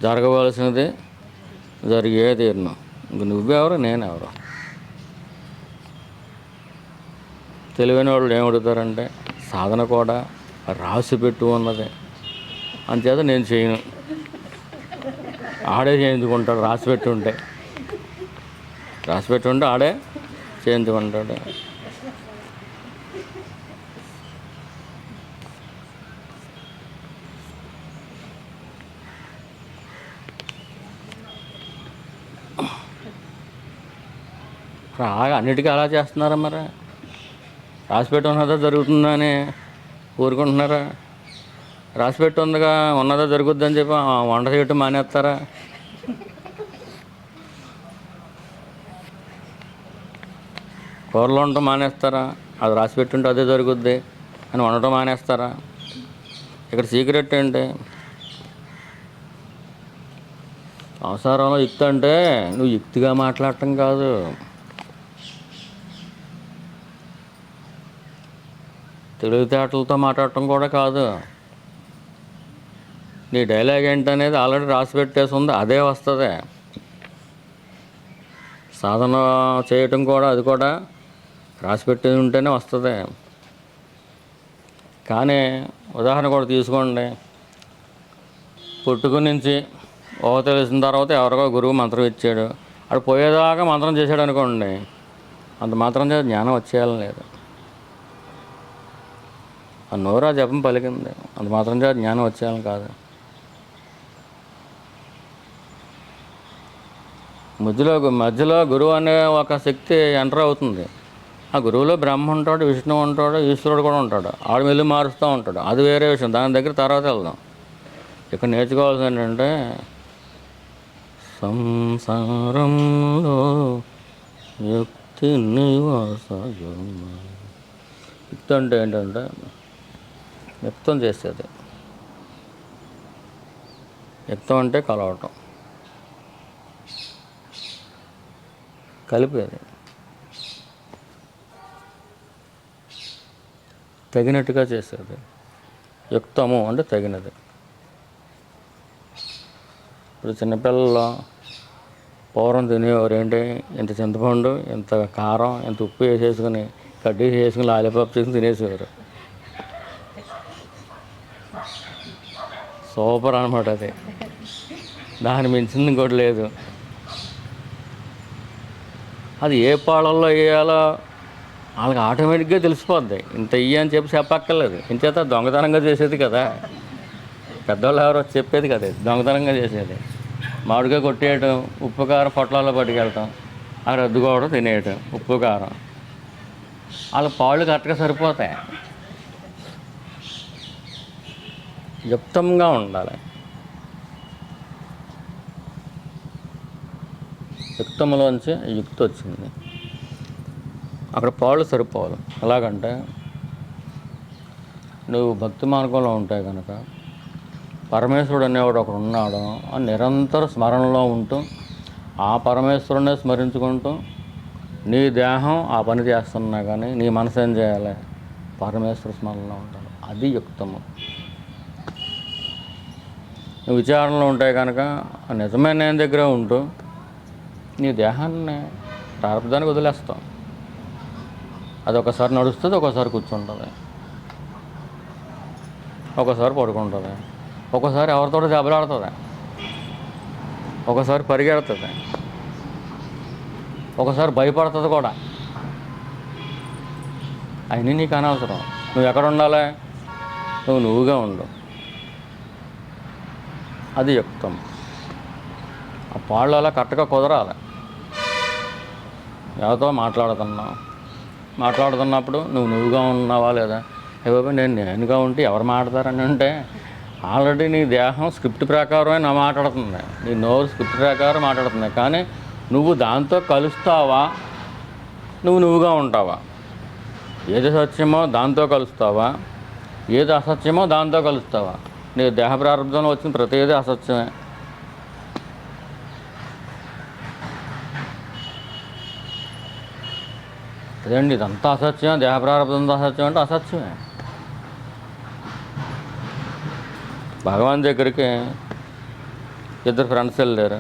జరగవలసినది జరిగే తీరును. ఇంక నువ్వెవరు, నేనెవరు? తెలివైన వాళ్ళు ఏమడుగుతారంటే, సాధన కూడా రాసి పెట్టు ఉన్నది, అంచేత నేను చేయను. ఆడే చేయించుకుంటాడు. రాసి పెట్టి ఉంటే ఆడే చేయించుకుంటాడు. అన్నిటికీ అలా చేస్తున్నారా? మరి రాసిపెట్టి ఉన్నదా జరుగుతుందని ఊరుకుంటున్నారా? రాసిపెట్టి ఉందిగా, ఉన్నదా జరుగుద్దని చెప్పి వంట చేయటం మానేస్తారా? కూరలు వండటం మానేస్తారా? అది రాసిపెట్టి ఉంటే అదే జరుగుద్ది అని వండటం మానేస్తారా? ఇక్కడ సీక్రెట్ ఏంటి? సంసారంలో యుక్తి అంటే నువ్వు యుక్తిగా మాట్లాడటం కాదు, తెలివితేటలతో మాట్లాడటం కూడా కాదు. నీ డైలాగ్ ఏంటనేది ఆల్రెడీ రాసి పెట్టేసి ఉంది, అదే వస్తుంది. సాధన చేయటం కూడా అది కూడా రాసి పెట్టేది ఉంటేనే వస్తుంది. కానీ ఉదాహరణ కూడా తీసుకోండి. పుట్టుక నుంచి తెలిసిన తర్వాత ఎవరికో గురువు మంత్రం ఇచ్చాడు, అక్కడ పోయేదాకా మంత్రం చేశాడు అనుకోండి, అంత మాత్రం చేత జ్ఞానం వచ్చేయాలని లేదు. ఆ నోరా జపం పలికింది, అంత మాత్రం చేత జ్ఞానం వచ్చేయాలని కాదు. మధ్యలో గురువు అనే ఒక శక్తి ఎంటర్ అవుతుంది. ఆ గురువులో బ్రహ్మ ఉంటాడు, విష్ణువు ఉంటాడు, ఈశ్వరుడు కూడా ఉంటాడు. ఆడు వెళ్ళి మారుస్తూ ఉంటాడు, అది వేరే విషయం. దాని దగ్గర తర్వాత వెళ్దాం. ఇక్కడ నేర్చుకోవాల్సింది ఏంటంటే సంసారంలో యుక్తి నివాస. యుక్తి అంటే ఏంటంటే వ్యక్తం చేసేది. వ్యక్తం అంటే కలవటం, కలిపేది, తగినట్టుగా చేసేది. యుక్తము అంటే తగినది. ఇప్పుడు చిన్నపిల్లలు పూర్వం తినేవారు ఏంటి, ఇంత చింతపండు, ఇంత కారం, ఇంత ఉప్పు వేసేసుకుని కడ్డీ వేసుకుని లాలీపాప్ చేసుకుని తినేసేవారు. సూపర్ అనమాట అది. దాన్ని మించింది ఇంకోటి లేదు. అది ఏ పాలల్లో వేయాలో వాళ్ళకి ఆటోమేటిక్గా తెలిసిపోద్ది. ఇంత ఇయ్య అని చెప్పి చెప్పక్కర్లేదు. ఇంచేత దొంగతనంగా చేసేది కదా, పెద్దవాళ్ళు ఎవరో చెప్పేది కదా, దొంగతనంగా చేసేది. మామిడికాయ కొట్టేయటం, ఉప్పు కారం పొట్లాల్లో పట్టుకెళ్ళటం, అక్కడ అద్దుకోవడం, తినేయటం, ఉప్పు కారం. వాళ్ళ పాళ్ళు కరెక్ట్గా సరిపోతాయి. యుక్తంగా ఉండాలి. యుక్తంలోంచి యుక్తి వచ్చింది, అక్కడ పాళ్ళు సరిపోవాలి. ఎలాగంటే నువ్వు భక్తి మార్గంలో ఉంటాయి కనుక పరమేశ్వరుడు అనేవాడు ఒకడు ఉన్నాడు అని నిరంతర స్మరణలో ఉంటూ ఆ పరమేశ్వరునే స్మరించుకుంటూ నీ దేహం ఆ పని చేస్తున్నా కానీ నీ మనసు ఏం చేయాలి, పరమేశ్వర స్మరణలో ఉండాలి. అది యుక్తము. నువ్వు విచారణలో ఉంటాయి కనుక నిజమైన నేను దగ్గర ఉంటూ నీ దేహాన్ని ప్రారంభానికి వదిలేస్తాం. అది ఒకసారి నడుస్తుంది, ఒకసారి కూర్చుంటుంది, ఒకసారి పడుకుంటుంది, ఒకసారి ఎవరితో దెబ్బలాడుతుంది, ఒకసారి పరిగెడుతుంది, ఒకసారి భయపడుతుంది కూడా. అవన్నీ నీకు అనవసరం. నువ్వు ఎక్కడ ఉండాలి, నువ్వుగా ఉండు. అది యుక్తం. ఆ పాళ్ళు అలా కరెక్ట్గా కుదరాలి. ఎవరితో మాట్లాడుతున్నప్పుడు నువ్వుగా ఉన్నావా లేదా, బాబా నేనుగా ఉంటే ఎవరు మాట్లాడతారని అంటే ఆల్రెడీ నీ దేహం స్క్రిప్ట్ ప్రకారమే నా మాట్లాడుతుంది, నీ నోరు స్క్రిప్ట్ ప్రకారం మాట్లాడుతుంది. కానీ నువ్వు దాంతో కలుస్తావా, నువ్వుగా ఉంటావా? ఏది సత్యమో దాంతో కలుస్తావా, ఏది అసత్యమో దాంతో కలుస్తావా? నీ దేహ ప్రారంభంలో వచ్చిన ప్రతిదీ అసత్యమే. అదేండి ఇదంతా అసత్యం, దేహ ప్రారంభంతో అసత్యం అంటే అసత్యమే. భగవాన్ దగ్గరికి ఇద్దరు ఫ్రెండ్స్ వెళ్ళారు.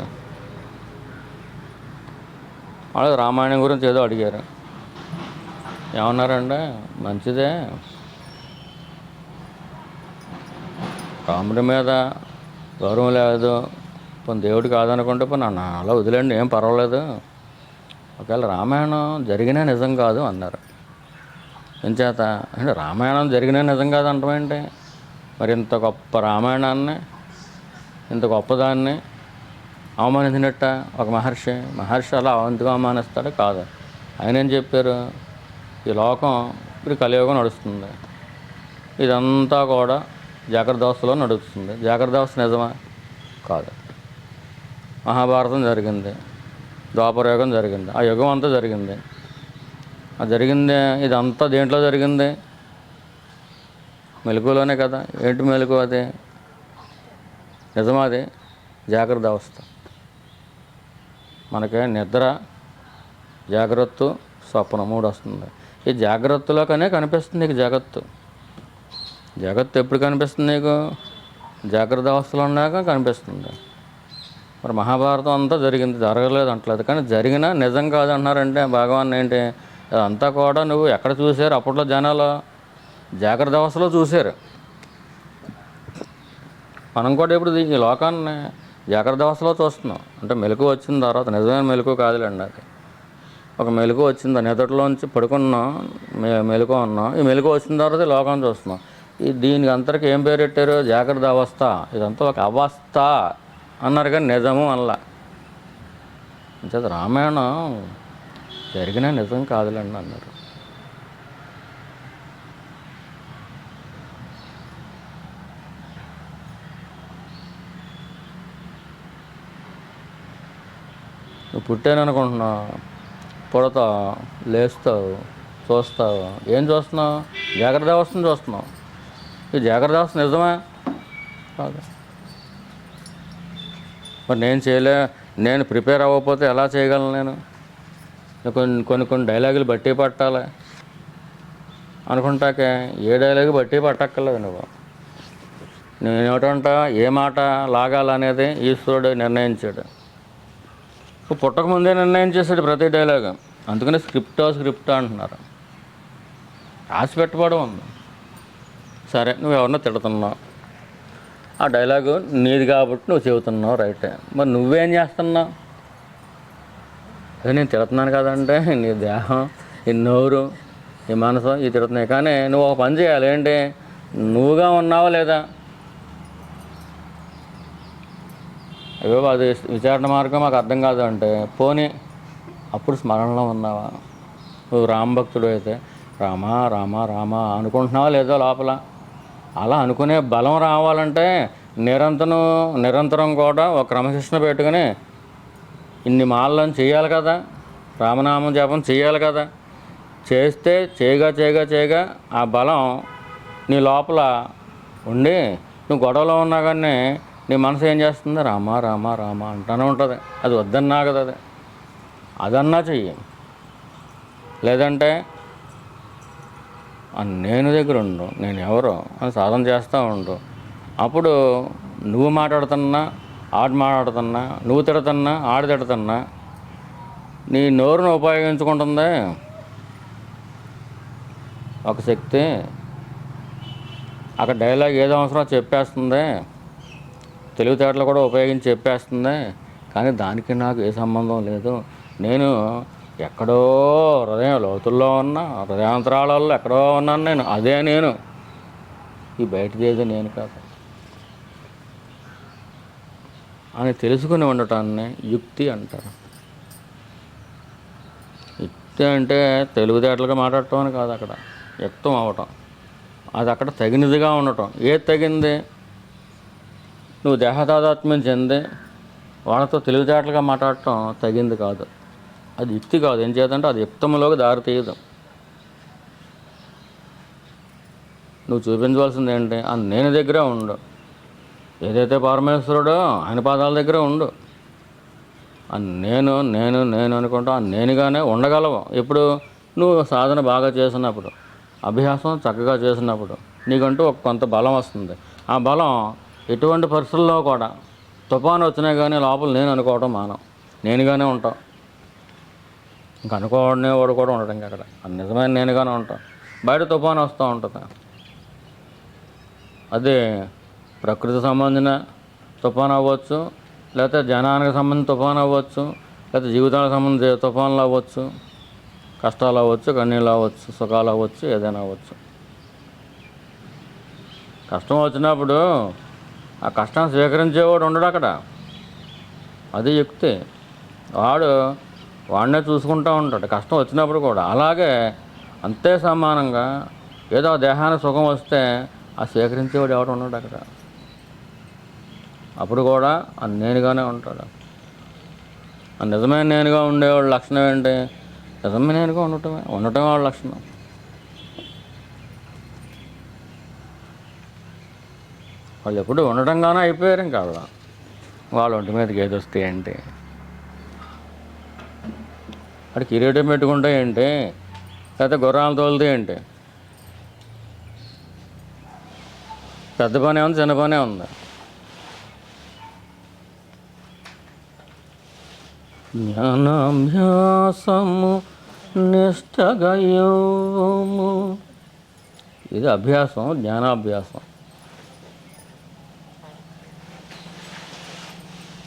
వాళ్ళు రామాయణం గురించి ఏదో అడిగారు. ఏమన్నారంటే, మంచిదే, రాముడి మీద గౌరవం లేదు, పోనీ దేవుడు కాదనుకుంటే పోనీ అలా వదిలేండి, ఏం పర్వాలేదు, ఒకవేళ రామాయణం జరిగినా నిజం కాదు అన్నారు. ఎంచేత అంటే రామాయణం జరిగినా నిజం కాదు అంటామేంటి? మరి ఇంత గొప్ప రామాయణాన్ని, ఇంత గొప్పదాన్ని అవమానించినట్ట ఒక మహర్షి అలా ఎందుకు అవమానిస్తాడు? కాదు. ఆయన ఏం చెప్పారు, ఈ లోకం ఇప్పుడు కలియుగం నడుస్తుంది, ఇదంతా కూడా జాగ్రత్త అవస్థలో నడుస్తుంది. జాగ్రత్త అవస్థ నిజమా? కాదు. మహాభారతం జరిగింది, ద్వాపరయుగం జరిగింది, ఆ యుగం అంతా జరిగింది. ఆ జరిగిందే ఇదంతా దేంట్లో జరిగింది? మెలకువలోనే కదా. ఏంటి మెలకువ? అది నిజమా? అది జాగ్రత్త అవస్థ. మనకి నిద్ర, జాగ్రత్త, స్వప్నం 3 వస్తుంది. ఈ జాగ్రత్తలోకనే కనిపిస్తుంది నీకు జగత్తు. జగత్తు ఎప్పుడు కనిపిస్తుంది నీకు? జాగ్రత్త అవస్థలో ఉన్నాక కనిపిస్తుంది. మరి మహాభారతం అంతా జరిగింది, జరగలేదు అంటలేదు. కానీ జరిగినా నిజం కాదంటున్నారంటే భగవాన్ ఏంటి? అదంతా కూడా నువ్వు ఎక్కడ చూశారు? అప్పట్లో జనాలు జాగ్రత్త అవస్థలో చూశారు. మనం కూడా ఇప్పుడు ఈ లోకాన్ని జాగ్రత్త అవస్థలో చూస్తున్నాం. అంటే మెలకు వచ్చిన తర్వాత, నిజమైన మెలకు కాదులేండి అది, ఒక మెలకు వచ్చింది, నిద్రలోంచి పడుకున్నాం, మెలకు ఉన్నాం. ఈ మెలకు వచ్చిన తర్వాత ఈ లోకాన్ని చూస్తున్నాం. దీనికి అంతరికి ఏం పేరు పెట్టారు? జాగ్రత్త అవస్థ. ఇదంతా ఒక అవస్థ అన్నారు, కానీ నిజము అనలా. అంచేత రామాయణం జరిగిన నిజం కాదులేండి అన్నారు. నువ్వు పుట్టాను అనుకుంటున్నావు, పుడతావు, లేస్తావు, చూస్తావు. ఏం చూస్తున్నావు? జాగ్రత్త అవస్థను చూస్తున్నావు. ఈ జాగ్రత్త అవస్థ నిజమా కాదు? మరి నేను ప్రిపేర్ అవ్వకపోతే ఎలా చేయగలను? నేను కొన్ని డైలాగులు బట్టి పట్టాలి అనుకుంటాకే ఏ డైలాగు బట్టి పట్టక్కర్లేదు. నేను ఏమిటంటా, ఏ మాట లాగాలనేది ఈశ్వరుడు నిర్ణయించాడు. పుట్టకముందే నిర్ణయం చేశాడు ప్రతి డైలాగు. అందుకని స్క్రిప్ట్ అంటున్నారు. రాసి పెట్టబడి ఉంది. సరే, నువ్వు ఎవరినో తిడుతున్నావు, ఆ డైలాగు నీది కాబట్టి నువ్వు చెబుతున్నావు, రైటే. మరి నువ్వేం చేస్తున్నావు? అదే నేను తిడుతున్నాను కదంటే నీ దేహం, ఈ నోరు, ఈ మనసు ఇవి తిడుతున్నాయి. కానీ నువ్వు ఒక పని చేయాలి. ఏంటి? నువ్వుగా ఉన్నావా లేదా? అయ్యో అది విచారణ మార్గం మాకు అర్థం కాదు అంటే, పోనీ అప్పుడు స్మరణలో ఉన్నావా? నువ్వు రామభక్తుడు అయితే రామా రామా రామా అనుకుంటున్నావా లేదో లోపల? అలా అనుకునే బలం రావాలంటే నిరంతరం కూడా ఒక క్రమశిక్షణ పెట్టుకుని ఇన్ని మాలను చేయాలి కదా, రామనామం జపం చేయాలి కదా. చేస్తే చేయగా ఆ బలం నీ లోపల ఉండి, నువ్వు గొడవలో ఉన్నా కానీ నీ మనసు ఏం చేస్తుంది? రామా రామా రామా అంటూనే ఉంటుంది. అది వద్దన్నా కదా, అదన్నా చెయ్యి. లేదంటే నేను దగ్గర ఉండు, నేను ఎవరో అని సాధన చేస్తూ ఉండు. అప్పుడు నువ్వు మాట్లాడుతున్నా, ఆడు మాట్లాడుతున్నా, నువ్వు తిడుతున్నా, ఆడు తిడుతున్నా, నీ నోరును ఉపయోగించుకుంటుంది ఒక శక్తి. అక్కడ డైలాగ్ ఏదో అవసరం చెప్పేస్తుంది, తెలివితేటలు కూడా ఉపయోగించి చెప్పేస్తుంది. కానీ దానికి నాకు ఏ సంబంధం లేదు. నేను ఎక్కడో హృదయం లోతుల్లో ఉన్నా, హృదయాంతరాలలో ఎక్కడో ఉన్నాను నేను. అదే నేను, ఈ బయటదేదో నేను కాదు అని తెలుసుకుని ఉండటాన్ని యుక్తి అంటారు. యుక్తి అంటే తెలివితేటలుగా మాట్లాడటం అని కాదు, అక్కడ యుక్తం అవ్వటం. అది అక్కడ తగినదిగా ఉండటం. ఏది తగింది? నువ్వు దేహతాదాత్మ్యం చెంది వాళ్ళతో తెలివితేటలుగా మాట్లాడటం తగింది కాదు. అది యుక్తి కాదు. ఏం చేద్దంటే అది యుక్తంలోకి దారి తీయదు. నువ్వు చూపించవలసింది ఏంటి? ఆ నేను దగ్గరే ఉండు. ఏదైతే పరమేశ్వరుడో ఆయన పాదాల దగ్గరే ఉండు. ఆ నేను నేను నేను అనుకుంటా ఆ నేనుగానే ఉండగలవు. ఎప్పుడు? నువ్వు సాధన బాగా చేసినప్పుడు, అభ్యాసం చక్కగా చేసినప్పుడు నీకంటూ కొంత బలం వస్తుంది. ఆ బలం ఎటువంటి పరిస్థితుల్లో కూడా, తుఫాను వచ్చినా కానీ లోపల నేను అనుకోవడం మానం, నేనుగానే ఉంటాం. ఇంక అనుకోవడనే వాడు కూడా ఉండటం. ఇంకా అక్కడ నిజమైన నేనుగానే ఉంటాం. బయట తుఫాను వస్తూ ఉంటుంది. అదే ప్రకృతి సంబంధించిన తుఫాను అవ్వచ్చు, లేకపోతే జనానికి సంబంధించిన తుఫాను అవ్వచ్చు, లేకపోతే జీవితానికి సంబంధించిన తుఫానులు అవ్వచ్చు, కష్టాలు అవ్వచ్చు, కన్నీళ్ళు అవ్వచ్చు, సుఖాలు అవ్వచ్చు, ఏదైనా అవ్వచ్చు. కష్టం వచ్చినప్పుడు ఆ కష్టాన్ని స్వీకరించేవాడు ఉండడు అక్కడ. అది యుక్తి. వాడినే చూసుకుంటూ ఉంటాడు కష్టం వచ్చినప్పుడు కూడా. అలాగే అంతే సమానంగా ఏదో దేహానికి సుఖం వస్తే ఆ స్వీకరించేవాడు ఎవడు ఉన్నాడు అక్కడ. అప్పుడు కూడా ఆ నేనుగానే ఉంటాడు. ఆ నిజమైన నేనుగా ఉండేవాడు లక్షణం ఏంటి? నిజమైన నేనుగా ఉండటమే వాడి లక్షణం. వాళ్ళు ఎప్పుడు ఉండటంగానే అయిపోయారు. ఇంకా వాళ్ళ ఒంటి మీదకి ఏది వస్తే ఏంటి? అక్కడ కిరీటం పెట్టుకుంటే ఏంటి, లేకపోతే గుర్రాలు తోలుతాయి ఏంటి? పెద్ద పనే ఉంది, చిన్న పనే ఉంది. జ్ఞానాభ్యాసము నిష్టగయోము. ఇది అభ్యాసం, జ్ఞానాభ్యాసం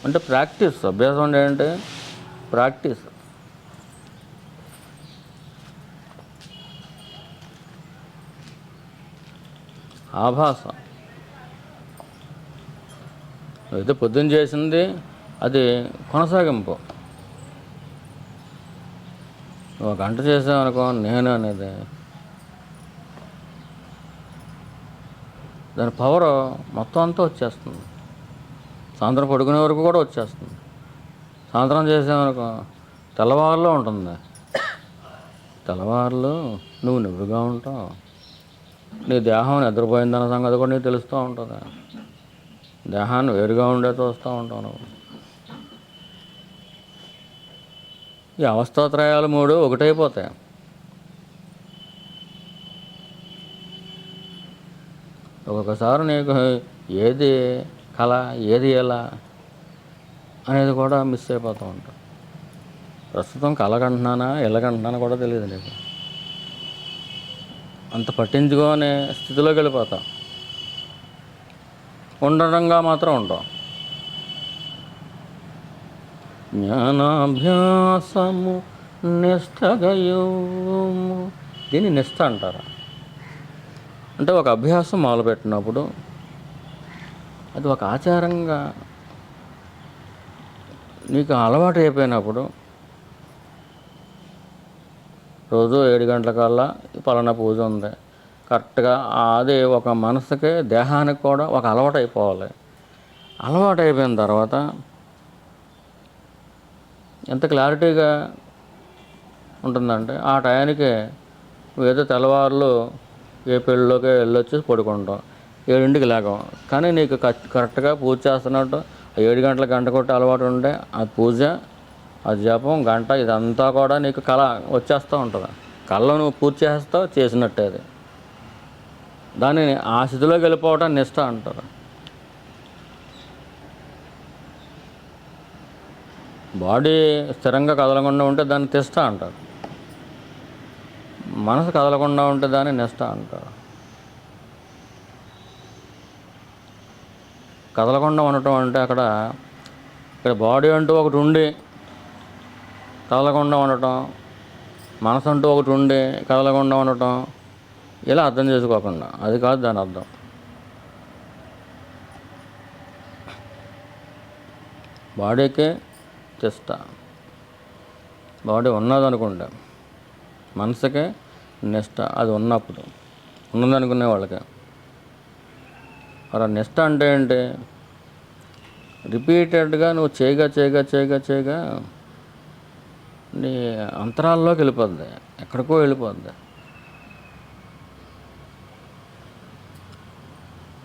అంటే ప్రాక్టీస్. అభ్యాసం అంటే ఏంటి? ప్రాక్టీస్. ఆభాస అయితే పొద్దున్న చేసింది అది కొనసాగింపు. ఒక గంట చేసామనుకో నేను అనేది, దాని పవర్ మొత్తం అంతా వచ్చేస్తుంది. సాయంత్రం పడుకునే వరకు కూడా వచ్చేస్తుంది. సాయంత్రం చేసామనుకో తెల్లవారులో ఉంటుంది. తెల్లవారులు నువ్వుగా ఉంటావు. నీ దేహం నిద్రపోయిందన్న సంగతి కూడా నీకు తెలుస్తూ ఉంటుంది. దేహాన్ని వేరుగా ఉండే చూస్తూ ఉంటావు నువ్వు. ఈ అవస్థాత్రయాలు మూడు ఒకటైపోతాయి. ఒక్కొక్కసారి నీకు ఏది కళ, ఏది ఎలా అనేది కూడా మిస్ అయిపోతూ ఉంటాం. ప్రస్తుతం కళకంటున్నానా ఎలాగంటున్నానా కూడా తెలియదు నీకు. అంత పట్టించుకోనే స్థితిలోకి వెళ్ళిపోతాం. ఉండడంగా మాత్రం ఉంటాం. జ్ఞానాభ్యాసము నిష్టగయోము. దీన్ని నిష్ట అంటారు. అంటే ఒక అభ్యాసం మొదలుపెట్టినప్పుడు అది ఒక ఆచారంగా నీకు అలవాటు అయిపోయినప్పుడు, రోజు 7 గంటలకల్లా పలానా పూజ ఉంది కరెక్ట్గా, అది ఒక మనసుకి దేహానికి కూడా ఒక అలవాటు అయిపోవాలి. అలవాటు అయిపోయిన తర్వాత ఎంత క్లారిటీగా ఉంటుందంటే, ఆ టయానికి ఏదో తెల్లవారులు ఏ పెళ్ళిలోకి వెళ్ళొచ్చి పడుకుంటాం, 7ంటికి లేకం. కానీ నీకు కరెక్ట్గా పూజ చేస్తున్నట్టు 7 గంటల గంట కొట్టి అలవాటు ఉంటే ఆ పూజ, ఆ జపం, గంట ఇదంతా కూడా నీకు కళ వచ్చేస్తూ ఉంటుంది. కళలో నువ్వు పూర్తి చేస్తావు, చేసినట్టే. అది దానిని ఆ స్థితిలోకి వెళ్ళిపోవటం నిష్ట అంటారు. బాడీ స్థిరంగా కదలకుండా ఉంటే దాన్ని తిష్ట అంటారు. మనసు కదలకుండా ఉంటే దాన్ని నిష్ట అంటారు. కదలకుండా ఉండటం అంటే ఇక్కడ బాడీ అంటూ ఒకటి ఉండి కదలకుండా ఉండటం, మనసు అంటూ ఒకటి ఉండి కదలకుండా ఉండటం, ఇలా అర్థం చేసుకోకుండా, అది కాదు దాని అర్థం. బాడీకి తిష్ట. బాడీ ఉన్నదనుకుంటే మనసుకే నిష్ట. అది ఉన్నప్పుడు ఉన్నదనుకునే వాళ్ళకి. మరి ఆ నిష్ట అంటే ఏంటి? రిపీటెడ్గా నువ్వు చేయగా నీ అంతరాల్లోకి వెళ్ళిపోద్ది, ఎక్కడికో వెళ్ళిపోద్ది.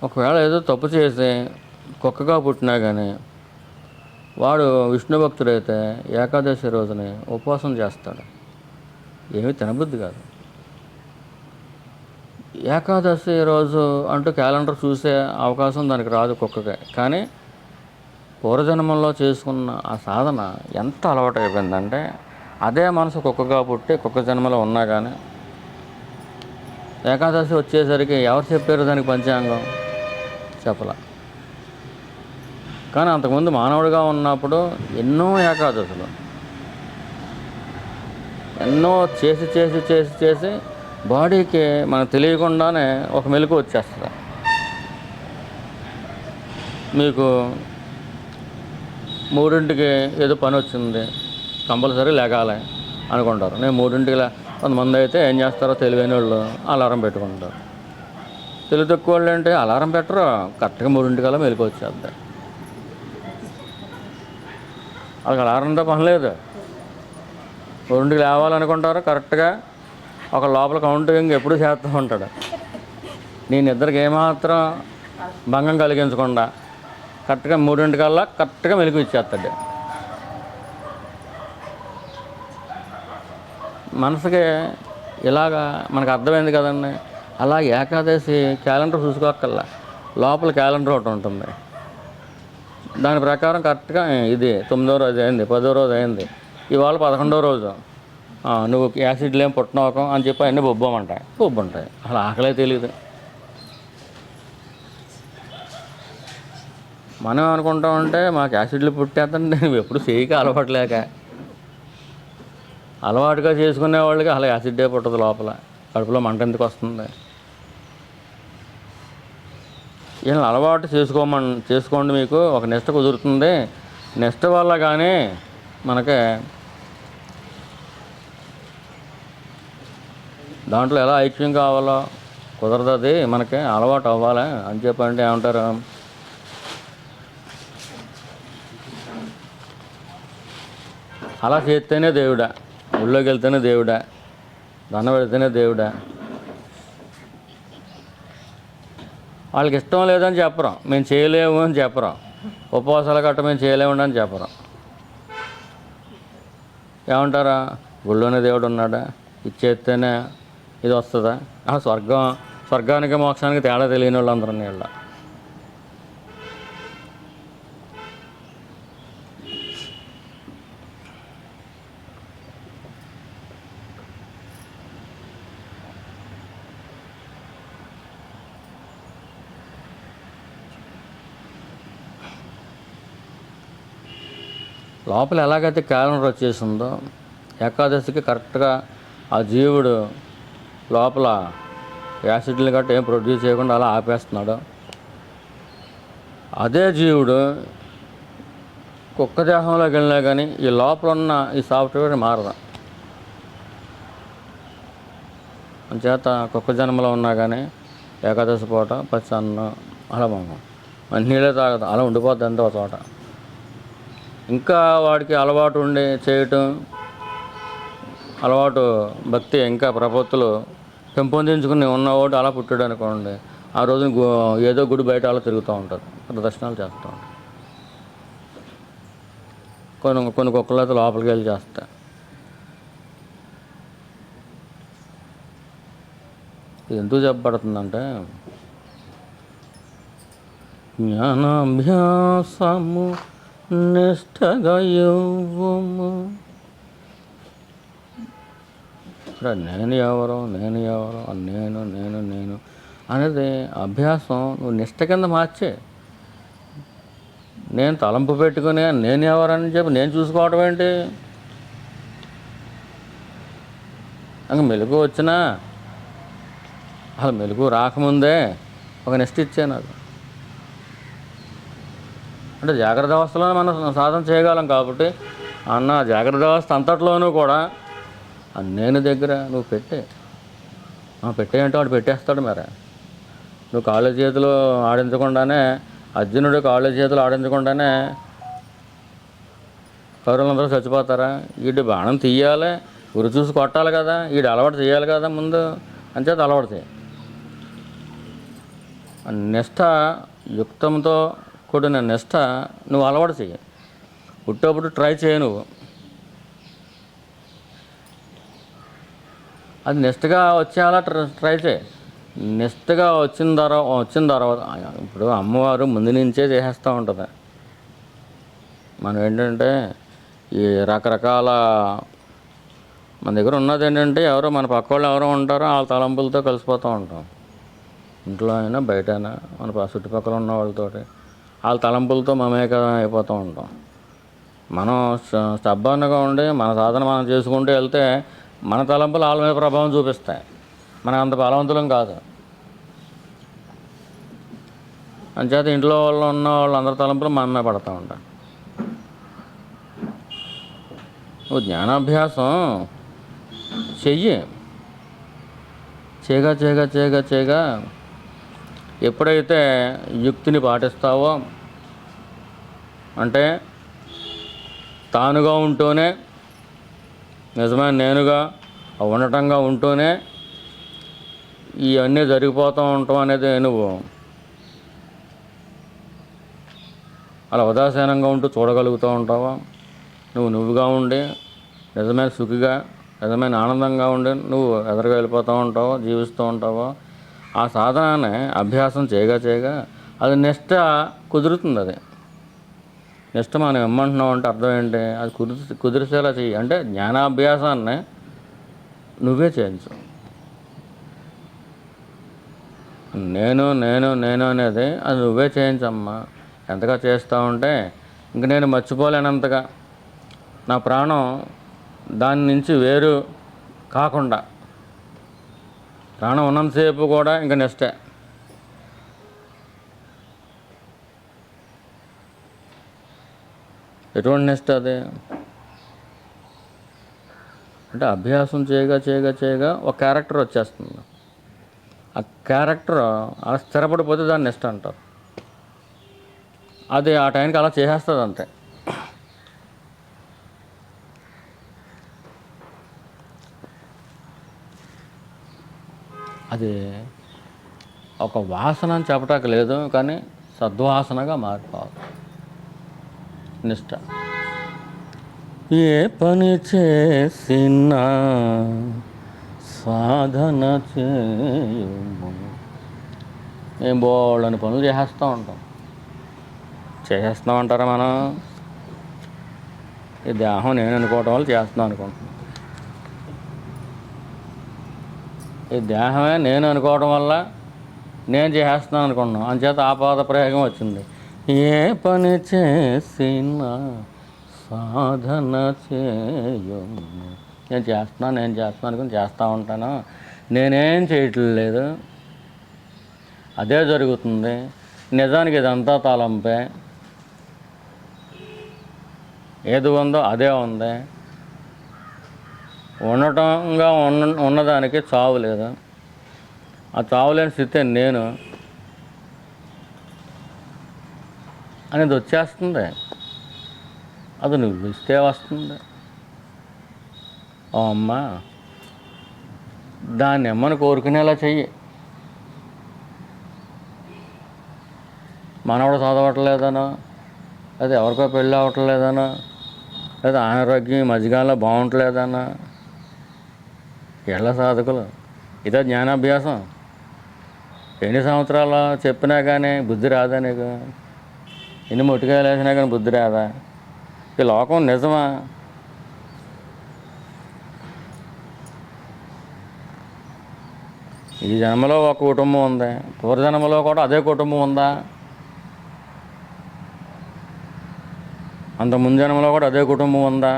ఒకవేళ ఏదో తప్పు చేసి కుక్కగా పుట్టినా కానీ వాడు విష్ణు భక్తుడైతే ఏకాదశి రోజుని ఉపవాసం చేస్తాడు. ఏమీ తినబుద్ధి కాదు. ఏకాదశి రోజు అంటూ క్యాలెండర్ చూసే అవకాశం దానికి రాదు కుక్కకి. కానీ పూర్వజన్మల్లో చేసుకున్న ఆ సాధన ఎంత అలవాటు అయిపోయిందంటే, అదే మనసు కుక్కగా పుట్టి కుక్క జన్మలో ఉన్నా కానీ ఏకాదశి వచ్చేసరికి ఎవరు చెప్పారు దానికి పంచాంగం? చెప్పలా. కానీ అంతకుముందు మానవుడిగా ఉన్నప్పుడు ఎన్నో ఏకాదశులు ఎన్నో చేసి బాడీకి మనకు తెలియకుండానే ఒక మెలకు వచ్చేస్తుంది. మీకు 3ంటికి ఏదో పని వచ్చింది, కంపల్సరీ లేగాలి అనుకుంటారు. నేను 3ంటికి కొంతమంది అయితే ఏం చేస్తారో తెలివైన వాళ్ళు అలారం పెట్టుకుంటారు. తెలివి తక్కువ వాళ్ళు అంటే అలారం పెట్టరు, కరెక్ట్గా 3ంటికల్లా మెలకు వచ్చేద్ది. వాళ్ళకి అలారంతో పని లేదు. 3ంటికి లేవాలనుకుంటారు, కరెక్ట్గా ఒక లోపల కౌంటింగ్ ఎప్పుడు చేస్తూ ఉంటాడు. నీ నిద్రకి ఏమాత్రం భంగం కలిగించకుండా కరెక్ట్గా 3ంటికల్లా కరెక్ట్గా మెలకు ఇచ్చేస్తాడు. మనసుకి ఇలాగా మనకు అర్థమైంది కదండి. అలా ఏకాదశి క్యాలెండర్ చూసుకోక్కర్లా, లోపల క్యాలెండర్ ఒకటి ఉంటుంది. దాని ప్రకారం కరెక్ట్గా ఇది 9వ రోజు అయింది, 10వ రోజు అయింది, ఇవాళ 11వ రోజు, నువ్వు యాసిడ్లు ఏం పుట్టినవకం అని చెప్పి అన్నీ బొబ్బమంటాయి, బొబ్బుంటాయి. అసలు ఆకలే తెలియదు. మనం అనుకుంటామంటే మాకు యాసిడ్లు పుట్టేస్తుంటే నువ్వు ఎప్పుడు చేయక అలవాట్లేక, అలవాటుగా చేసుకునే వాళ్ళకి అసలు యాసిడ్డే పుట్టదు, లోపల కడుపులో మంట ఎందుకు వస్తుంది. ఈయన అలవాటు చేసుకోండి, మీకు ఒక నిష్ట కుదురుతుంది. నిష్ట వల్ల కానీ మనకి దాంట్లో ఎలా ఐక్యం కావాలో కుదరదు. అది మనకి అలవాటు అవ్వాలి అని చెప్పంటే ఏమంటారు, అలా చేస్తేనే దేవుడా, ఊళ్ళోకి వెళ్తేనే దేవుడా, దండం పెడితేనే దేవుడా. వాళ్ళకి ఇష్టం లేదని చెప్పరు, మేము చేయలేము అని చెప్పరు, ఉపవాసాలు గట్ట మేము చేయలేము అని చెప్పరు. ఏమంటారా, గుళ్ళోనే దేవుడు ఉన్నాడా, ఇచ్చేస్తేనే ఇది వస్తుందా. స్వర్గానికి మోక్షానికి తేడా తెలియని వాళ్ళు అందరూ నీళ్ళ. లోపల ఎలాగైతే క్యాలెండర్ వచ్చేసిందో ఏకాదశికి కరెక్ట్గా ఆ జీవుడు లోపల యాసిడ్లు గట్ట ఏం ప్రొడ్యూస్ చేయకుండా అలా ఆపేస్తున్నాడు. అదే జీవుడు కుక్క దేహంలోకి వెళ్ళినా కానీ ఈ లోపల ఉన్న ఈ సాఫ్ట్వేర్ మారదు. అంచేత కుక్క జన్మలో ఉన్నా కానీ ఏకాదశి పూట పచ్చి అన్నం అలా నీళ్ళే తాగదు, అలా ఉండిపోద్ది ఎంతో చోట. ఇంకా వాడికి అలవాటు ఉండి చేయటం, అలవాటు భక్తి ఇంకా ప్రపత్తులు పెంపొందించుకుని ఉన్నవాడు అలా పుట్టాడు అనుకోండి, ఆ రోజున ఏదో గుడి బయట అలా తిరుగుతూ ఉంటారు, ప్రదర్శనలు చేస్తూ ఉంటారు. కొన్ని కుక్కలు అయితే లోపలికి వెళ్ళి చేస్తాయి. ఇది ఎందుకు చెప్పబడుతుందంటే, జ్ఞానాభ్యాసము నిష్ఠగా యువము. నేను ఎవరు నేను అనేది అభ్యాసం నువ్వు నిష్ట కింద మార్చే. నేను తలంపు పెట్టుకుని నేను ఎవరని చెప్పి నేను చూసుకోవటం ఏంటి. ఇంకా మెలుగు వచ్చినా అసలు మెలుగు రాకముందే ఒక నిష్ట ఇచ్చే నాకు. అంటే జాగ్రత్త అవస్థలోనే మనం సాధన చేయగలం కాబట్టి అన్న జాగ్రత్త అవస్థ అంతట్లోనూ కూడా నేను దగ్గర నువ్వు పెట్టేయంటే వాడు పెట్టేస్తాడు. మరి నువ్వు కాళ్ళ చేతులు ఆడించకుండానే, అర్జునుడు కాళ్ళ చేతులు ఆడించకుండానే కౌరవులందరూ చచ్చిపోతారా? వీడి బాణం తీయాలి, గురి చూసి కొట్టాలి కదా, వీడు అలవాటు చేయాలి కదా ముందు, అంచేత అలవాటు చేయి. నిష్ఠ యుక్తంతో కూడిన నిష్ఠ నువ్వు అలవాటు చెయ్యి. పుట్టేప్పుడు ట్రై చేయి నువ్వు. అది నిష్ఠగా వచ్చేలా ట్రై చేయి. నిష్ఠగా వచ్చిన తర్వాత ఇప్పుడు అమ్మవారు ముందు నుంచే చేసేస్తూ ఉంటుంది. మనం ఏంటంటే ఈ రకరకాల మన దగ్గర ఉన్నది ఏంటంటే ఎవరో మన పక్క వాళ్ళు ఎవరో ఉంటారో వాళ్ళ తలంపులతో కలిసిపోతూ ఉంటాం. ఇంట్లో అయినా బయట అయినా మన చుట్టుపక్కల ఉన్న వాళ్ళతోటి వాళ్ళ తలంపులతో మమేకం అయిపోతూ ఉంటాం. మనం స్తబ్దంగా ఉండి మన సాధన మనం చేసుకుంటూ వెళ్తే మన తలంపులు వాళ్ళ మీద ప్రభావం చూపిస్తాయి. మనం అంత బలవంతులం కాదు. అంచేత ఇంట్లో వాళ్ళు ఉన్న వాళ్ళందరి తలంపులు మన మీద పడుతూ ఉంటాయి. నువ్వు జ్ఞానాభ్యాసం చెయ్యి. చేయగా ఎప్పుడైతే యుక్తిని పాటిస్తావో, అంటే తానుగా ఉంటూనే నిజమైన నేనుగా ఉండటంగా ఉంటూనే ఇవన్నీ జరిగిపోతూ ఉంటాం అనేది నువ్వు అలా ఉదాసీనంగా ఉంటూ చూడగలుగుతూ ఉంటావా? నువ్వుగా ఉండి నిజమైన సుఖిగా నిజమైన ఆనందంగా ఉండి నువ్వు ఎదురుగా వెళ్ళిపోతూ ఉంటావో, జీవిస్తూ ఉంటావో, ఆ సాధనాన్ని అభ్యాసం చేయగా అది నిష్ట కుదురుతుంది. అది నిష్ట మనం ఇమ్మంటున్నాం అంటే అర్థం ఏంటి? అది కుదిరిసేలా చెయ్యి. అంటే జ్ఞానాభ్యాసాన్ని నువ్వే చేయించు. నేను నేను నేను అనేది అది నువ్వే చేయించమ్మా. ఎంతగా చేస్తూ ఉంటే ఇంక నేను మర్చిపోలేనంతగా నా ప్రాణం దాని నుంచి వేరు కాకుండా, ప్రాణం ఉన్నంతసేపు కూడా ఇంక నిష్టే. ఎటువంటి నిష్ట అది? అంటే అభ్యాసం చేయగా ఒక క్యారెక్టర్ వచ్చేస్తుంది. ఆ క్యారెక్టర్ అలా స్థిరపడిపోతే దాన్ని నిష్ట అంటారు. అది ఆ టైంకి అలా చేసేస్తుంది అంతే. అది ఒక వాసన అని చెప్పటానికి లేదు, కానీ సద్వాసనగా మారిపోవాలి నిష్ట. ఏ పని చేసినా సాధన చేయము. ఏం బోళ్ళని పనులు చేసేస్తూ ఉంటాం. చేసేస్తున్నామంటారా మనం? ఈ దేహం నేను అనుకోవటం వల్ల చేస్తున్నాం అనుకుంటున్నాం. ఈ దేహమే నేను అనుకోవడం వల్ల నేను చేసేస్తున్నాను అనుకుంటున్నాం. అంచేత ఆపాద ప్రయోగం వచ్చింది. ఏ పని చేసినా సాధన చేయము. నేను చేస్తున్నాను అనుకుని చేస్తూ ఉంటాను. నేనేం చేయట్లేదు, అదే జరుగుతుంది. నిజానికి ఇదంతా తలంపే. ఏది ఉందో అదే ఉంది. ఉండటంగా ఉన్నదానికి చావు లేదు. ఆ చావులేని స్థితి నేను అనేది వచ్చేస్తుంది. అది నువ్వు ఇస్తే వస్తుంది. ఓ అమ్మ, దాన్ని అమ్మని కోరుకునేలా చెయ్యి. మనవడు చదవట్లేదనో, లేదా ఎవరికో పెళ్ళి అవ్వట్లేదనో, లేదా అనారోగ్యం మధ్యకాలంలో బాగుంటలేదన్నా, ఎళ్ళ సాధకులు ఇదే జ్ఞానాభ్యాసం. ఎన్ని సంవత్సరాలు చెప్పినా కానీ బుద్ధి రాదా నీకు? ఎన్ని మొట్టికాయలు వేసినా కానీ బుద్ధి రాదా? ఈ లోకం నిజమా? ఈ జన్మలో ఒక కుటుంబం ఉంది, పూర్వజన్మలో కూడా అదే కుటుంబం ఉందా? అంత ముందు జన్మలో కూడా అదే కుటుంబం ఉందా?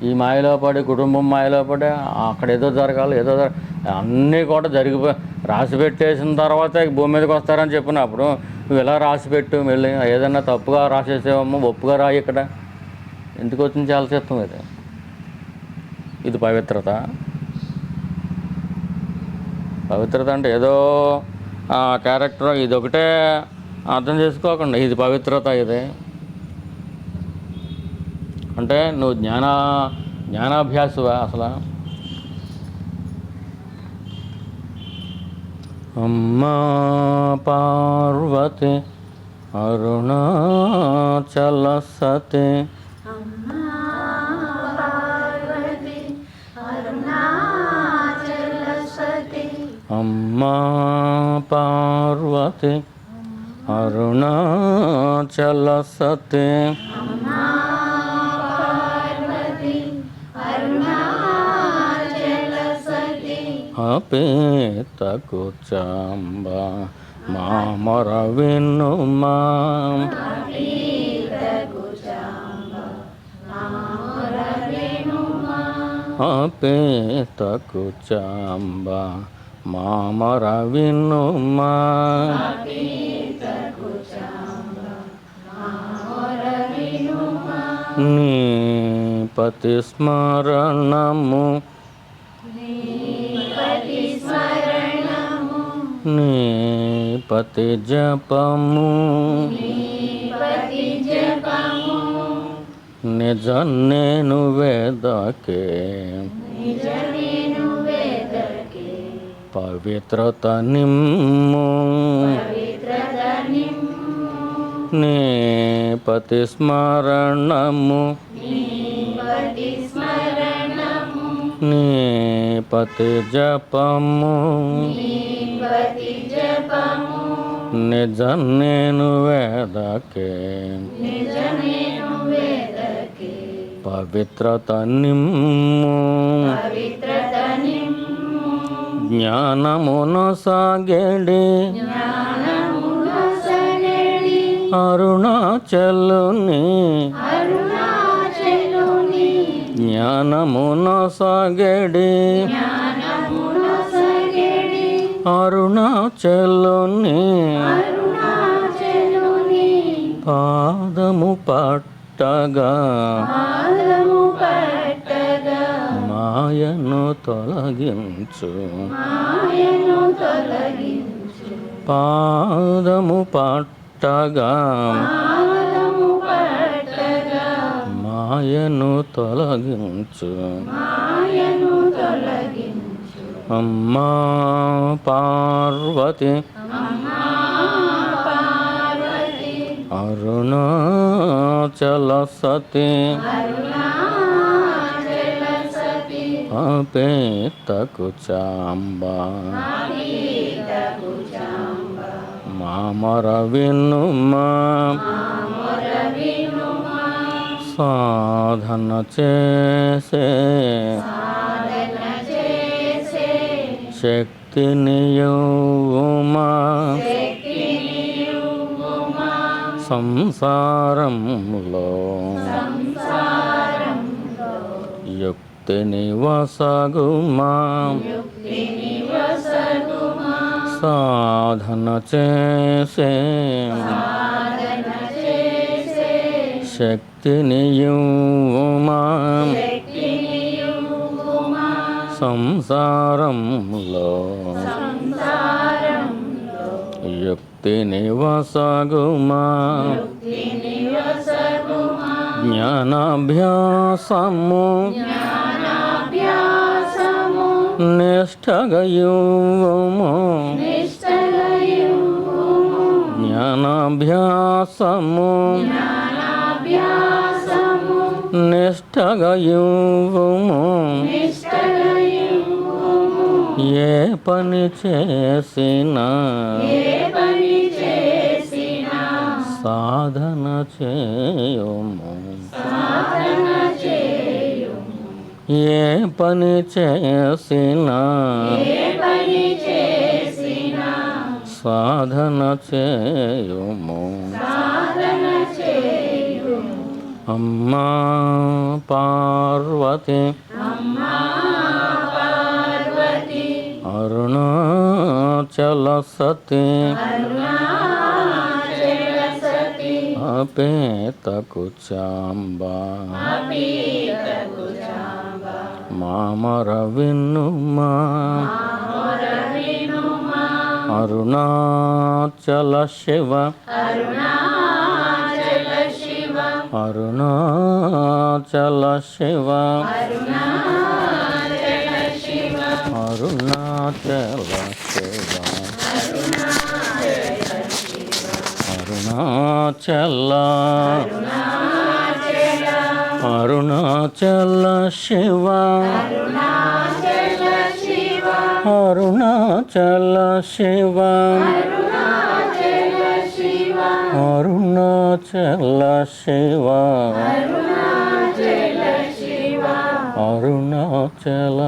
ఈ మాయలో పడి, కుటుంబం మాయలో పడి అక్కడ ఏదో జరగాలి, అన్నీ కూడా రాసి పెట్టేసిన తర్వాతే భూమి మీదకి వస్తారని చెప్పినప్పుడు నువ్వు ఇలా రాసిపెట్టు, మళ్ళీ ఏదన్నా తప్పుగా రాసేసేవమ్మో, ఒప్పుగా రాయి. ఇక్కడ ఎందుకు వచ్చింది చాలా చిత్తం. ఇది పవిత్రత. పవిత్రత అంటే ఏదో క్యారెక్టర్ ఇదొకటే అర్థం చేసుకోకుండా ఇది పవిత్రత. ఇది అంటే నువ్వు జ్ఞానాభ్యాసవా అసలు? అమ్మా పార్వతి అరుణాచల సతే, అమ్మా పార్వతి అరుణాచల సతే, అపేతకు చాంబ మామర వినుమా, అపేతకు చాంబ మామర వినుమా, నీ పతి స్మరణము, నీ పతి జపము, నిజ నేను వేదకే, పవిత్రత నిమ్ము, నీ పతి స్మరణము నీ పతి జపము నిజ నేను వేదకే పవిత్రత నిమ్ము జ్ఞానమున సాగేడి అరుణాచలుని జ్ఞానమున సాగేడి అరుణాచలుని పాదము పట్టగా మాయను తొలగించు పాదము పట్టగా మాయను తొలగించు అమ్మా పార్వతి అరుణాచల సతి అపేతకు చాంబ మామర వినుమా సాధన చేసే శక్తినియుమా సంసారంలో యుక్తిని వసగుమా సాధన చేసే శక్తినియుమా సంసారంలో యుక్తిని వసగుమా జ్ఞానాభ్యాసము నిష్ఠగయుము జ్ఞానాభ్యాసము నిష్ఠగయుము ఏ పని చేసినా సాధన చేయుము ఏ పని చేసినా సాధన చేయుము అమ్మా పార్వతి అరుణాచల సతి అపేతకు చాంబ మామర వినుమా అరుణాచల శివ అరుణాచల శివ అరుణాచల శివ అరుణాచల అరుణాచల శివ అరుణాచల శివ అరుణాచల శివ అరుణాచల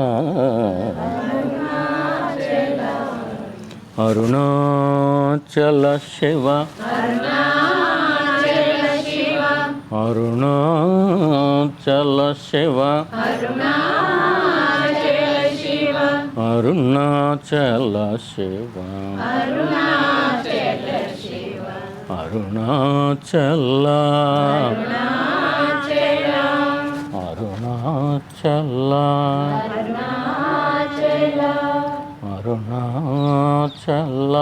అరుణాచల శివ అరుణాచల శివ అరుణాచల శివ అరుణాచల అరుణాచల అరుణాచల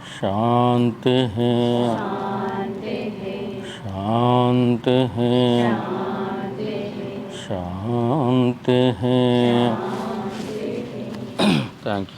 शांति शांति शांति। Thank you.